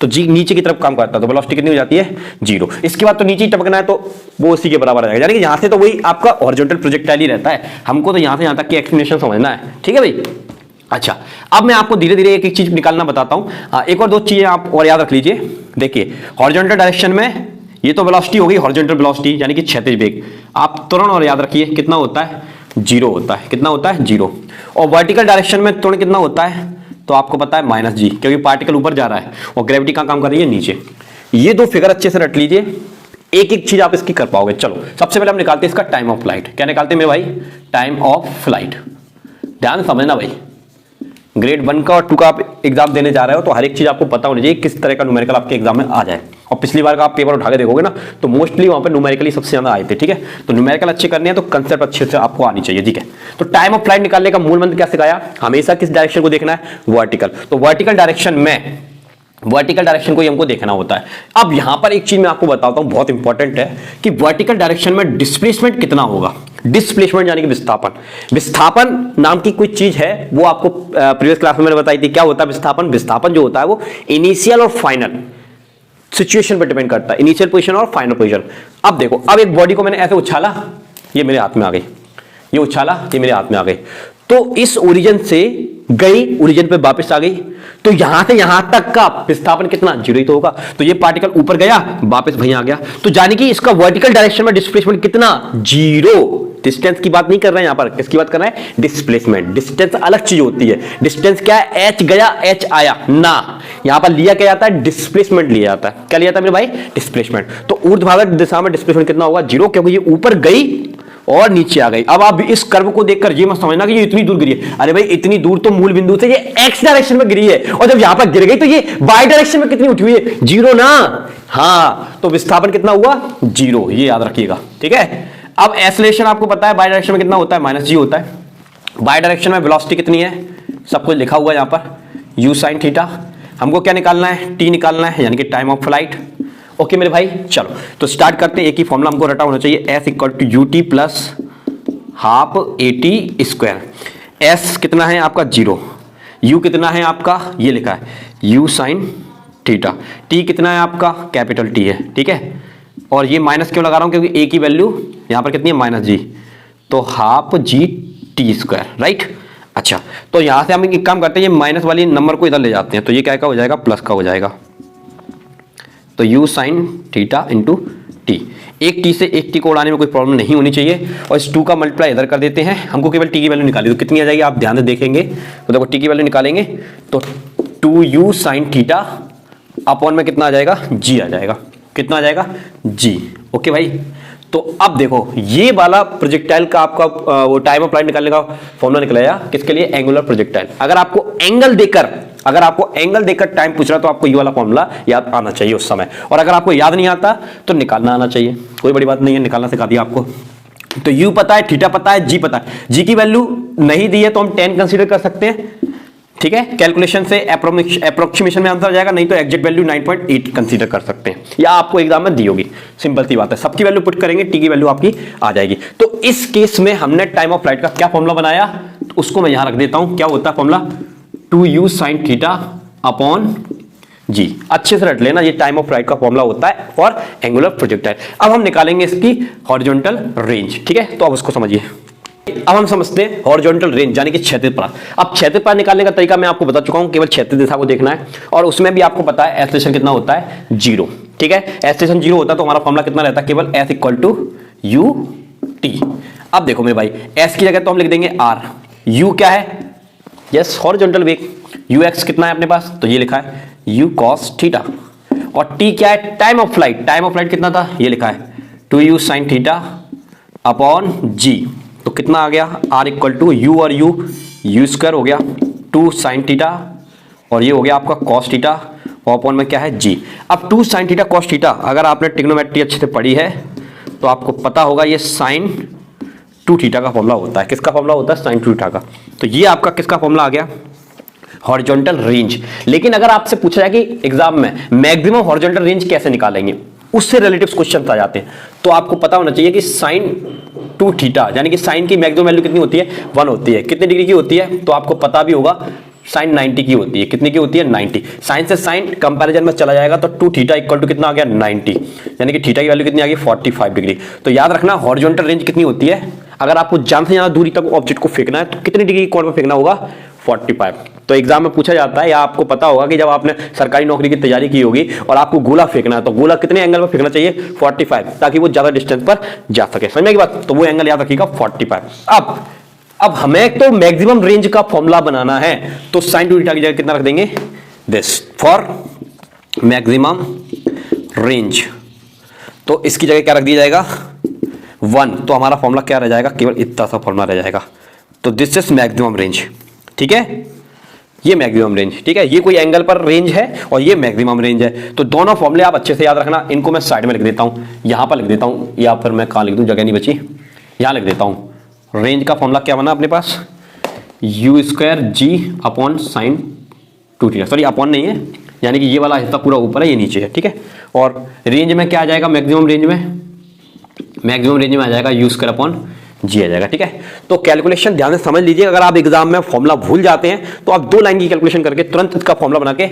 [SPEAKER 1] तो g नीचे की तरफ काम करता है, तो वेलोसिटी कितनी हो जाती है? 0। इसके बाद तो नीचे ही टपकना है तो वो उसी के बराबर आ जाएगा। यानी कि यहां से तो वही आपका हॉरिजॉन्टल प्रोजेक्टाइल ही रहता है। हमको तो यहां से यहां तक की एक्सप्लेनेशन समझना है। ठीक है भाई। अच्छा, अब मैं आपको धीरे धीरे एक एक चीज निकालना बताता हूं। एक और दो चीजें आप और याद रख लीजिए। देखिए हॉरिजॉन्टल डायरेक्शन में ये तो वेलोसिटी होगी, हॉरिजॉन्टल वेलोसिटी यानी कि क्षैतिज वेग। आप त्वरण और याद रखिए कितना होता है? 0 होता है। कितना होता है? 0। और वर्टिकल डायरेक्शन में त्वरण कितना होता है? तो आपको पता है -g, क्योंकि पार्टिकल ऊपर जा रहा है और ग्रेविटी कहां काम कर रही है? नीचे। ये दो फिगर अच्छे से रट लीजिए, एक एक चीज आप इसकी कर पाओगे। चलो सबसे पहले हम निकालते हैं इसका टाइम ऑफ फ्लाइट। क्या निकालते हैं मेरे भाई? Time of flight. ध्यान समझना भाई, ग्रेड 1 का और 2 का आप एग्जाम देने जा रहे हो तो हर एक चीज आपको पता होनी चाहिए किस तरह का न्यूमेरिकल आपके एग्जाम में आ जाए। और पिछली बार का आप पेपर उठा के देखोगे ना तो मोस्टली वहां पे न्यूमेरिकली सबसे ज्यादा आए थे। ठीक है। तो न्यूमेरिकल अच्छे करने हैं तो कंसेप्ट अच्छे से आपको आनी चाहिए। ठीक है। तो टाइम ऑफ फ्लाइट निकालने का मूल मंत्र क्या सिखाया? हमेशा किस डायरेक्शन को देखना है? वर्टिकल। तो वर्टिकल डायरेक्शन में वर्टिकल डायरेक्शन को ही हमको देखना होता है। अब यहां पर एक चीज मैं आपको बताता हूं, बहुत इंपॉर्टेंट है कि वर्टिकल डायरेक्शन में डिस्प्लेसमेंट कितना होगा। डिस्प्लेसमेंट यानी कि विस्थापन। विस्थापन नाम की कोई चीज है, वो आपको प्रीवियस क्लास में मैंने बताई थी। क्या होता है विस्थापन? विस्थापन जो होता है वो इनिशियल और फाइनल सिचुएशन पर डिपेंड करता है, इनिशियल पोजीशन और फाइनल पोजीशन। अब देखो, अब एक बॉडी को मैंने ऐसे उछाला, ये मेरे हाथ में आ गई। ये उछाला, ये मेरे हाथ में आ गई, तो इस ओरिजिन से गई, ओरिजिन पे वापस आ गई, तो यहां से यहां तक का विस्थापन कितना, 0 ही तो होगा। तो ये पार्टिकल ऊपर गया, वापस वहीं आ गया, तो जाने कि इसका वर्टिकल डायरेक्शन में डिस्प्लेसमेंट कितना, 0। डिस्टेंस की बात नहीं कर रहे हैं यहां पर, किसकी बात कर रहे हैं, डिस्प्लेसमेंट। डिस्टेंस अलग चीज होती है, डिस्टेंस क्या है, h गया h आया ना, यहां पर लिया क्या जाता है, डिस्प्लेसमेंट लिया जाता है। क्या लिया जाता है मेरे भाई, डिस्प्लेसमेंट। तो ऊर्ध्वाधर दिशा में डिस्प्लेसमेंट कितना होगा, 0, क्योंकि ये ऊपर गई और नीचे आ गई। अब आप इस कर्व को देखकर ये मत समझना कि ये इतनी दूर गिरी है, अरे भाई इतनी दूर तो मूल बिंदु से ये x डायरेक्शन में गिरी है, और जब यहां पर गिर गई तो ये y डायरेक्शन में कितनी उठी हुई है, 0 ना। हाँ, तो विस्थापन कितना हुआ, 0, ये याद रखिएगा, ठीक है। अब एक्सेलरेशन आपको पता है y डायरेक्शन में कितना होता है, -g होता है। y डायरेक्शन में वेलोसिटी कितनी है, सब कुछ लिखा हुआ है यहां पर, u sin थीटा। हमको क्या निकालना है, t निकालना है, यानी कि टाइम ऑफ फ्लाइट। ओके मेरे भाई, चलो तो स्टार्ट करते हैं। एक ही फॉर्मूला हमको रटा होना चाहिए, s = ut plus half at square. s कितना है आपका, 0, u कितना है आपका, ये लिखा है u sin थीटा, t कितना है आपका, कैपिटल T है, ठीक है। और ये माइनस क्यों लगा रहा हूं, क्योंकि a की वैल्यू यहां पर कितनी है, -g, तो half g t square, right. अच्छा, तो यहां से हम एक काम करते हैं, ये माइनस वाली नंबर को इधर ले जाते हैं, तो ये क्या का हो जाएगा, प्लस का हो जाएगा। तो u sin theta into T, एक टी से एक टी को उड़ाने में कोई प्रॉब्लम नहीं होनी चाहिए। और इस 2 का मल्टीप्लाई इधर कर देते हैं, हमको केवल टी की वैल्यू निकाली, तो कितनी आ जाएगी आप ध्यान से देखेंगे। तो देखो टी की वैल्यू निकालेंगे तो 2u sin थीटा अपॉन में कितना आ जाएगा, g आ जाएगा, कितना आ जाएगा, g। ओके भाई, तो अब देखो ये वाला प्रोजेक्टाइल का आपका वो टाइम ऑफ फ्लाइट निकालने का फॉर्मूला निकलेगा, किसके लिए, एंगुलर प्रोजेक्टाइल। अगर आपको एंगल देकर टाइम पूछ रहा तो आपको ये वाला फॉर्मूला याद आना चाहिए उस समय, और अगर आपको याद नहीं आता तो निकालना आना चाहिए, कोई बड़ी बात नहीं है, निकालना सिखा दिया आपको। तो u पता है, थीटा पता है, g पता है। g की वैल्यू नहीं दी है तो हम 10 कंसीडर कर सकते हैं, ठीक है। कैलकुलेशन से अप्रोक्सीमेशन में आंसर आ जाएगा, नहीं तो एग्जैक्ट वैल्यू 9.8 कंसीडर कर सकते हैं, या आपको एग्जाम में दी होगी, सिंपल सी बात है। सबकी वैल्यू पुट करेंगे, टी की वैल्यू आपकी आ जाएगी। तो इस केस में हमने टाइम ऑफ फ्लाइट का क्या फॉर्मूला बनाया, तो उसको मैं यहां रख देता हूं। क्या होता है formula, 2u sin theta upon g। अच्छे से रट लेना, ये टाइम ऑफ फ्लाइट का फॉर्मूला होता है फॉर एंगुलर प्रोजेक्टाइल। अब हम निकालेंगे इसकी हॉरिजॉन्टल रेंज, ठीक है। तो अब उसको समझिए। अब हम समझते हैं हॉरिजॉन्टल रेंज यानी कि क्षैतिज परास। अब क्षैतिज परास निकालने का तरीका मैं आपको बता चुका हूं, केवल क्षैतिज दिशा को देखना है, और उसमें भी आपको पता है एक्सेलरेशन कितना होता है, 0, ठीक है। एक्सेलरेशन 0 होता है तो हमारा फॉर्मूला कितना रहता है, केवल s = ut। अब देखो मेरे भाई, s की जगह तो हम लिख देंगे r, u क्या है, यस हॉरिजॉन्टल वेग, ux कितना है अपने पास, तो ये लिखा है u cos थीटा, और t क्या है, time of flight. Time of flight कितना था, ये लिखा है 2u sin theta upon g। तो कितना आ गया, r = u और u स्क्वायर हो गया, 2 sin थीटा, और ये हो गया आपका cos थीटा, और अपॉन में क्या है, g। अब 2 sin थीटा cos थीटा, अगर आपने ट्रिग्नोमेट्री अच्छे से पढ़ी है तो आपको पता होगा ये sin 2 थीटा का फॉर्मूला होता है। किसका फॉर्मूला होता है, sin 2 थीटा का। तो ये आपका किसका फॉर्मूला आ गया, हॉरिजॉन्टल रेंज। लेकिन अगर आपसे पूछा जाए कि एग्जाम में मैक्सिमम हॉरिजॉन्टल रेंज कैसे निकालेंगे, उससे रिलेटिव्स क्वेश्चन आ जाते हैं, तो आपको पता होना चाहिए कि sin 2 थीटा यानी कि साइन की मैक्सिमम वैल्यू कितनी होती है, 1 होती है। कितने डिग्री की होती है, तो आपको पता भी होगा, साइन 90 की होती है। कितने की होती है, 90। साइन से साइन कंपैरिजन में चला जाएगा तो 2 थीटा = कितना आ गया, 90, यानी कि थीटा की वैल्यू कितनी आ गई, 45 डिग्री। तो याद रखना हॉरिजॉन्टल रेंज कितनी होती है, अगर आपको ज्यादा से ज्यादा दूरी तक ऑब्जेक्ट को फेंकना है तो कितनी डिग्री कोण में फेंकना होगा, 45। तो एग्जाम में पूछा जाता है, या आपको पता होगा कि जब आपने सरकारी नौकरी की तैयारी की होगी और आपको गोला फेंकना है तो गोला कितने एंगल में फेंकना चाहिए, 45, ताकि वो ज्यादा डिस्टेंस पर जा सके। समझ में की बात, तो वो एंगल याद रखिएगा 45। अब हमें तो मैक्सिमम रेंज का फॉर्मूला बनाना है, तो साइन 2 थीटा की जगह कितना रख देंगे, दिस फॉर मैक्सिमम रेंज। तो इसकी जगह क्या रख दिया जाएगा, 1। तो हमारा फॉर्मूला क्या रह जाएगा, केवल इतना सा फॉर्मूला रह जाएगा। तो दिस इज मैक्सिमम रेंज, ठीक है, ये मैक्सिमम रेंज, ठीक है। ये कोई एंगल पर रेंज है और ये मैक्सिमम रेंज है। तो दोनों फॉर्मूले आप अच्छे से याद रखना। इनको मैं साइड में लिख देता हूं, यहां पर लिख देता हूं, या फिर मैं कहां लिख दूं, जगह नहीं बची, यहां लिख देता हूं। रेंज का फॉर्मूला क्या बना अपने पास, u² g upon sine 2 theta, sorry upon नहीं है, यानी कि ये वाला हिस्सा पूरा ऊपर है, ये नीचे है, ठीक है। और रेंज में क्या आ जाएगा, मैक्सिमम रेंज में आ जाएगा u² अपॉन जी आ जाएगा। ठीक है, तो कैलकुलेशन ध्यान से समझ लीजिए। अगर आप एग्जाम में फॉर्मूला भूल जाते हैं तो आप 2 लाइन की कैलकुलेशन करके तुरंत इसका फॉर्मूला बना के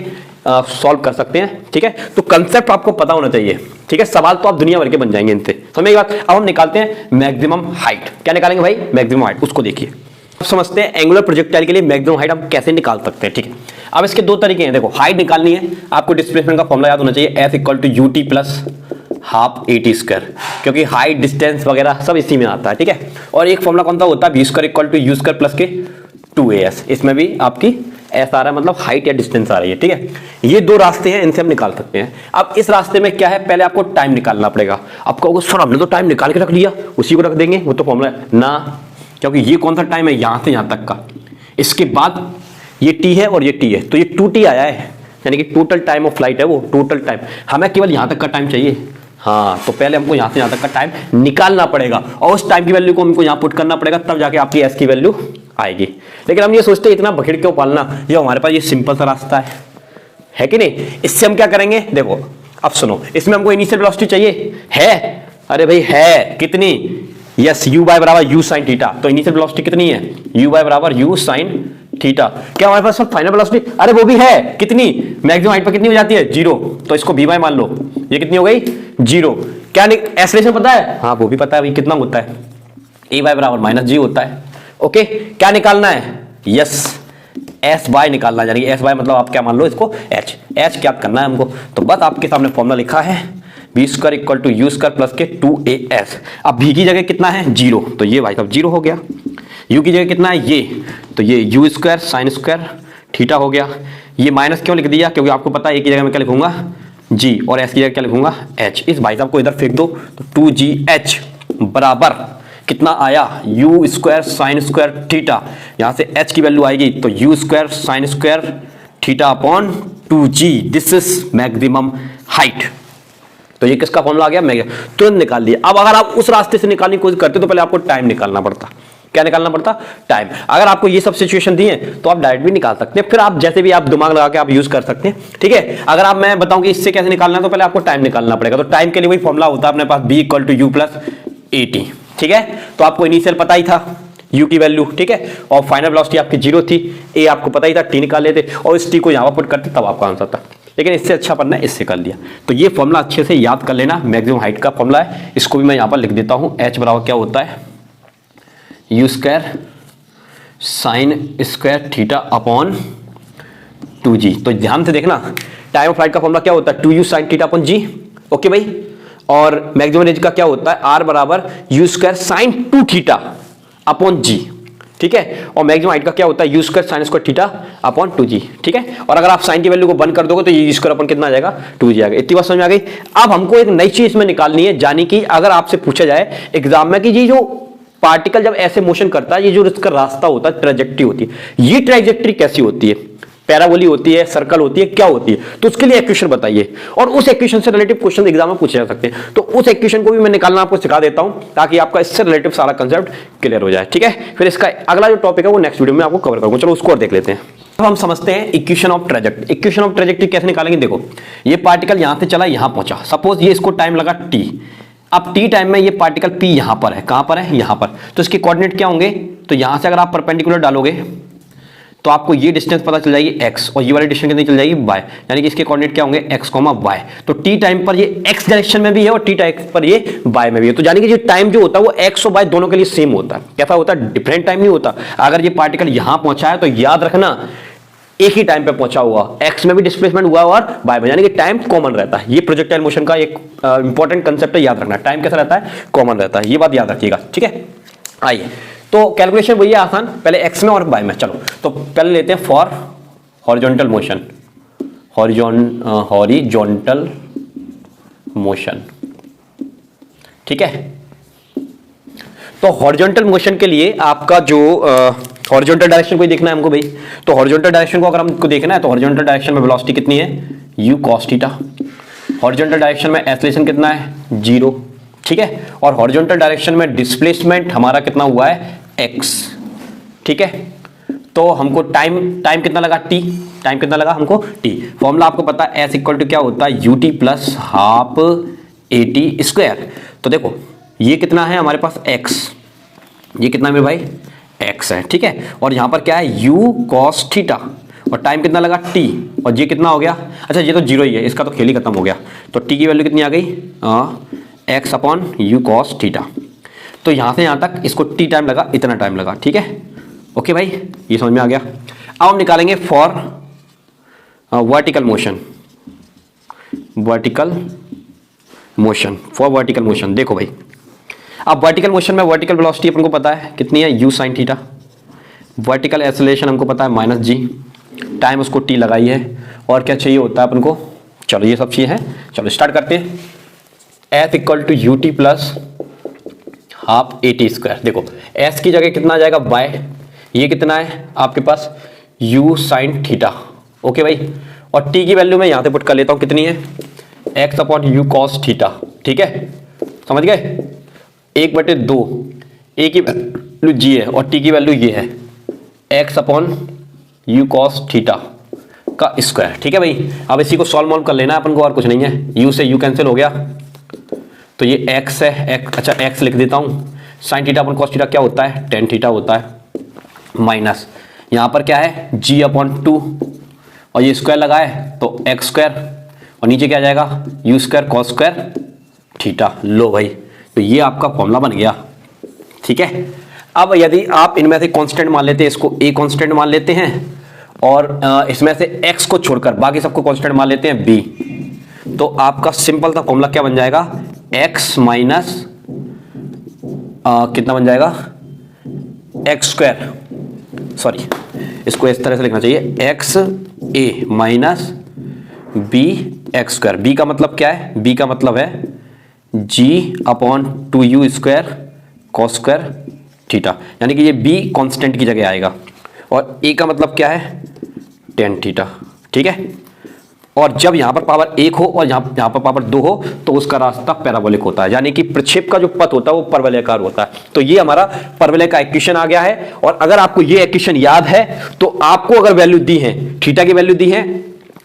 [SPEAKER 1] सॉल्व कर सकते हैं। ठीक है, तो कंसेप्ट आपको पता होना चाहिए। ठीक है, सवाल तो आप दुनिया भर के बन जाएंगे इनसे। समझ बात। अब हम निकालते हैं मैक्सिमम हाइट। क्या निकालेंगे भाई? Maximum height. उसको देखिए, अब समझते हैं एंगुलर प्रोजेक्टाइल के लिए मैक्सिमम हाइट हम कैसे निकाल सकते हैं। ठीक है, अब इसके 2 तरीके हैं। देखो, हाइट निकालनी है, आपको डिस्प्लेसमेंट का फॉर्मूला याद होना चाहिए, F = UT + half AT square, क्योंकि हाइट डिस्टेंस वगैरह सब इसी में आता है। ठीक है, और एक फॉर्मूला कौन सा होता है? V² = U² + 2AS। इसमें भी आपकी S आ रहा है, मतलब हाइट या डिस्टेंस आ रही है। ठीक है, ये 2 रास्ते हैं, इनसे हम निकाल सकते हैं। अब इस रास्ते में क्या है, पहले आपको टाइम निकालना पड़ेगा। आप कहोगे सर हमने तो टाइम निकाल के रख लिया, उसी को रख देंगे, वो तो फॉर्मूला ना, क्योंकि ये कौन सा टाइम है? यहां से यहां तक का। इसके बाद ये T है और ये T है, तो ये 2T आया है, यानी कि टोटल टाइम ऑफ फ्लाइट है वो, टोटल टाइम। हमें केवल यहां तक का टाइम चाहिए। हाँ, तो पहले हमको यहां से यहां तक का टाइम निकालना पड़ेगा और उस टाइम की वैल्यू को हमको यहां पुट करना पड़ेगा, तब जाके आपकी S की वैल्यू आएगी। लेकिन हम ये सोचते हैं इतना बखेड़ क्यों पालना, ये हमारे पास ये सिंपल सा रास्ता है कि नहीं। इससे हम क्या करेंगे? देखो अब सुनो, इसमें हमको इनिशियल वेलोसिटी चाहिए है। अरे भाई है कितनी? Yes, U = U sin theta. तो इनिशियल वेलोसिटी कितनी है? U = U sin theta. क्या हमारे पास फाइनल वेलोसिटी? अरे वो भी है, कितनी? मैक्सिमम हाइट पर कितनी हो जाती है? 0। तो इसको V मान लो, ये कितनी हो गई? 0। क्या एक्सेलरेशन पता है? हाँ वो भी पता है भाई, कितना होता है? A = -G होता है। ओके, क्या निकालना है? यस, SY निकालना है, यानी SY मतलब आप क्या मान लो इसको? H क्या करना है हमको? तो बस आपके सामने फॉर्मूला लिखा है, V² = U² + 2AS। अब V की जगह कितना है? 0, तो ये भाई साहब 0 हो गया। U की जगह कितना है? ये, तो ये U² sin² थीटा हो गया। ये माइनस क्यों लिख दिया? क्योंकि आपको पता है एक की जगह मैं क्या लिखूंगा? G, और S की जगह क्या लिखूंगा? H। इस भाई साहब को इधर फेंक दो, तो 2GH बराबर कितना आया? U² sin² theta. यहां से H की वैल्यू आएगी तो U² sin² theta upon 2G। This is maximum height. तो ये किसका फॉर्मूला आ गया? मैं तुरंत निकाल लिया। अब अगर आप उस रास्ते से निकालने की कोशिश करते तो पहले आपको टाइम निकालना पड़ता। क्या निकालना पड़ता? टाइम। अगर आपको ये सब सिचुएशन दी है तो आप डायरेक्ट भी निकाल सकते हैं, फिर आप जैसे भी आप दिमाग लगा के आप यूज कर सकते हैं। ठीक है, अगर आप मैं बताऊं कि इससे कैसे निकालना है तो पहले आपको टाइम निकालना पड़ेगा। तो टाइम के लिए वही फॉर्मूला होता है अपने पास, B = U + AT। ठीक है, तो आपको इनिशियल पता ही था U की वैल्यू। ठीक है, और फाइनल वेलोसिटी आपकी 0 थी, A आपको पता ही था, T निकाल लेते और इस T को यहां पर पुट करते तब आपका आंसर था। लेकिन इससे अच्छा पढ़ना है, इससे कर लिया। तो ये फॉर्मूला अच्छे से याद कर लेना, मैक्सिमम हाइट का फॉर्मूला है। इसको भी मैं यहां पर लिख देता हूं, H बराबर क्या होता है? U² sin² theta upon 2G। तो ध्यान से देखना, टाइम ऑफ फ्लाइट का फॉर्मूला क्या होता है? 2U sin theta upon G। Okay भाई, और मैक्सिमम रेंज का क्या होता है? R = U² sin 2 theta upon G। ठीक है, और मैक्सिमम हाइट का क्या होता है? U² sin² theta upon 2G। ठीक है, और अगर आप साइन की वैल्यू को बंद कर दोगे तो ये U² अपॉन कितना आ जाएगा? 2G आएगा। इतनी बात समझ में आ गई। अब हमको एक नई चीज इसमें निकालनी है, यानी कि अगर आपसे पूछा जाए एग्जाम में कि ये जो पार्टिकल जब ऐसे मोशन करता है, ये जो इसका रास्ता होता है, ट्रेजेक्ट्री होती है, ये ट्रेजेक्ट्री कैसी होती है? पैराबोली होती है, सर्कल होती है, क्या होती है? तो उसके लिए इक्वेशन बताइए, और उस इक्वेशन से रिलेटिव क्वेश्चन एग्जाम में पूछे जा सकते हैं। तो उस इक्वेशन को भी मैं निकालना आपको सिखा देता हूं, ताकि आपका इससे रिलेटिव सारा कंसेप्ट क्लियर हो जाए। ठीक है, फिर इसका अगला जो टॉपिक है वो नेक्स्ट वीडियो में आपको कवर करूंगा। चलो उसको और देख लेते हैं। अब हम समझते हैं equation of trajectory. Equation of trajectory कैसे निकालेंगे? देखो, ये पार्टिकल यहां से चला, यहां पहुंचा, सपोज ये इसको टाइम लगा T। अब T टाइम में ये पार्टिकल P यहां पर है, कहां पर है? यहां पर। तो इसके कोऑर्डिनेट क्या होंगे? तो यहां से अगर आप परपेंडिकुलर डालोगे तो आपको ये डिस्टेंस पता चल जाएगी x, और ये वाली डिस्टेंस कितनी चल जाएगी? y, यानी कि इसके कोऑर्डिनेट क्या होंगे? x, y। तो t टाइम पर ये x डायरेक्शन में भी है और t टाइम पर ये y में भी है। तो यानी कि जो टाइम जो होता है वो x और y दोनों के लिए सेम होता है। कैसा होता है? डिफरेंट टाइम नहीं होता। अगर ये पार्टिकल यहां पहुंचा है तो याद रखना एक ही टाइम पे पहुंचा हुआ, x में भी डिस्प्लेसमेंट हुआ और y में, यानी कि टाइम कॉमन रहता है। ये प्रोजेक्टाइल मोशन का एक इंपॉर्टेंट कंसेप्ट है, याद रखना। टाइम कैसा रहता है? कॉमन रहता है, ये बात याद रखिएगा। ठीक है, आइए तो कैलकुलेशन वही है आसान, पहले x में और y में। चलो तो पहले लेते हैं for horizontal motion, horizontal motion. ठीक है, तो हॉरिजॉन्टल मोशन के लिए आपका जो हॉरिजॉन्टल डायरेक्शन को ही देखना है हमको भाई। तो हॉरिजॉन्टल डायरेक्शन को अगर हमको देखना है तो हॉरिजॉन्टल डायरेक्शन में वेलोसिटी कितनी है? u cos theta. Horizontal direction में एक्सेलरेशन कितना है? 0। ठीक है, और हॉरिजॉन्टल डायरेक्शन में डिस्प्लेसमेंट हमारा कितना हुआ है? x। ठीक है, तो हमको टाइम कितना लगा? t। टाइम कितना लगा हमको? t। फॉर्मूला आपको पता है S = क्या होता है? ut + half AT square. तो देखो ये कितना है हमारे पास? x, ये कितना मेरे भाई x है, ठीक है। और यहां पर क्या है u cos थीटा, और टाइम कितना लगा t, और ये कितना हो गया, अच्छा ये तो जीरो ही है, इसका तो खेल ही खत्म हो गया। तो t की वैल्यू कितनी आ गई x upon u cos theta. तो यहां से यहां तक इसको t टाइम लगा, इतना टाइम लगा, ठीक है। ओके भाई, ये समझ में आ गया। अब हम निकालेंगे for vertical motion, vertical motion, for vertical motion. देखो भाई, अब वर्टिकल मोशन में वर्टिकल वेलोसिटी अपन को पता है कितनी है, u sin theta. Vertical acceleration हमको पता है माइनस जी, टाइम उसको t लगाई है, और क्या चाहिए होता है अपन को, चलो ये सब चीजें हैं। चलो स्टार्ट करते हैं। F equal to u t plus half a t square. देखो s की जगह कितना आ जाएगा y, ये कितना है आपके पास u sin थीटा। ओके भाई, और t की वैल्यू मैं यहां से पुट कर लेता हूं, कितनी है x upon you cos theta, ठीक है, समझ गए। 1/2 a की वैल्यू g है और t की वैल्यू ये है x upon you cos theta का स्क्वायर, ठीक है भाई। अब इसी को सॉल्व कर लेना है अपन को, और कुछ नहीं है। u से u कैंसिल हो गया, तो ये x है, x, अच्छा x लिख देता हूं। sin theta upon cos theta क्या होता है, tan थीटा होता है, माइनस यहां पर क्या है g अपॉन 2, और ये स्क्वायर लगा है तो x स्क्वायर, और नीचे क्या आ जाएगा u square cos square theta. लो भाई, तो ये आपका फॉर्मूला बन गया, ठीक है। अब यदि आप इनमें से कांस्टेंट मान लेते हैं, इसको a कांस्टेंट मान लेते हैं, और इसमें से x को छोड़कर बाकी सबको कांस्टेंट मान लेते हैं b, तो आपका सिंपल सा फॉर्मूला क्या बन जाएगा, x माइनस कितना बन जाएगा x स्क्वायर, सॉरी इसको इस तरह से लिखना चाहिए, x a minus b x square. B का मतलब क्या है, बी का मतलब है g upon 2u square cos square theta, यानी कि ये b कांस्टेंट की जगह आएगा, और a का मतलब क्या है tan थीटा, ठीक है। और जब यहां पर पावर 1 हो और यहां पर पावर 2 हो तो उसका रास्ता पैराबोलिक होता है, यानी कि प्रक्षेप का जो पथ होता है वो परवलयाकार होता है। तो ये हमारा परवलय का इक्वेशन आ गया है। और अगर आपको ये इक्वेशन याद है तो आपको अगर वैल्यू दी है, थीटा की वैल्यू दी है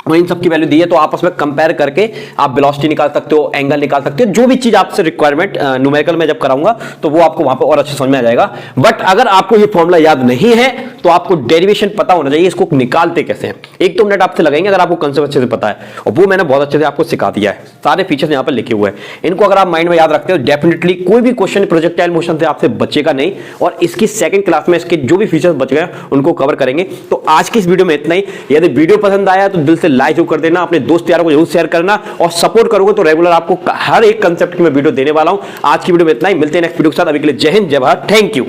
[SPEAKER 1] और इन सब की वैल्यू दी है, तो आपस में कंपेयर करके आप वेलोसिटी निकाल सकते हो, एंगल निकाल सकते हो, जो भी चीज आपसे रिक्वायरमेंट न्यूमेरिकल में जब कराऊंगा तो वो आपको वहां पर और अच्छे समझ में आ जाएगा। बट अगर आपको ये फॉर्मूला याद नहीं है तो आपको डेरिवेशन पता होना चाहिए, इसको निकालते कैसे हैं। 1-2 मिनट आपसे लगेंगे अगर आपको कंसेप्ट अच्छे से पता है, और वो मैंने बहुत अच्छे से आपको सिखा दिया है। सारे फीचर्स यहाँ पर लिखे हुए हैं, इनको अगर आप माइंड में याद रखते हो डेफिनेटली कोई भी क्वेश्चन प्रोजेक्टाइल मोशन से आपसे बचेगा नहीं। और इसकी सेकंड क्लास में इसके जो भी फीचर्स बच गए उनको कवर करेंगे। तो आज की इस वीडियो में इतना ही। यदि वीडियो पसंद आया तो दिल से लाइक जरूर कर देना, अपने दोस्त यारों को जरूर शेयर करना, और सपोर्ट करोगे तो रेगुलर आपको हर एक कंसेप्ट की मैं वीडियो देने वाला हूं। आज की वीडियो में इतना ही, मिलते हैं नेक्स्ट वीडियो के साथ। अभी के लिए जय हिंद, जय भारत, थैंक यू।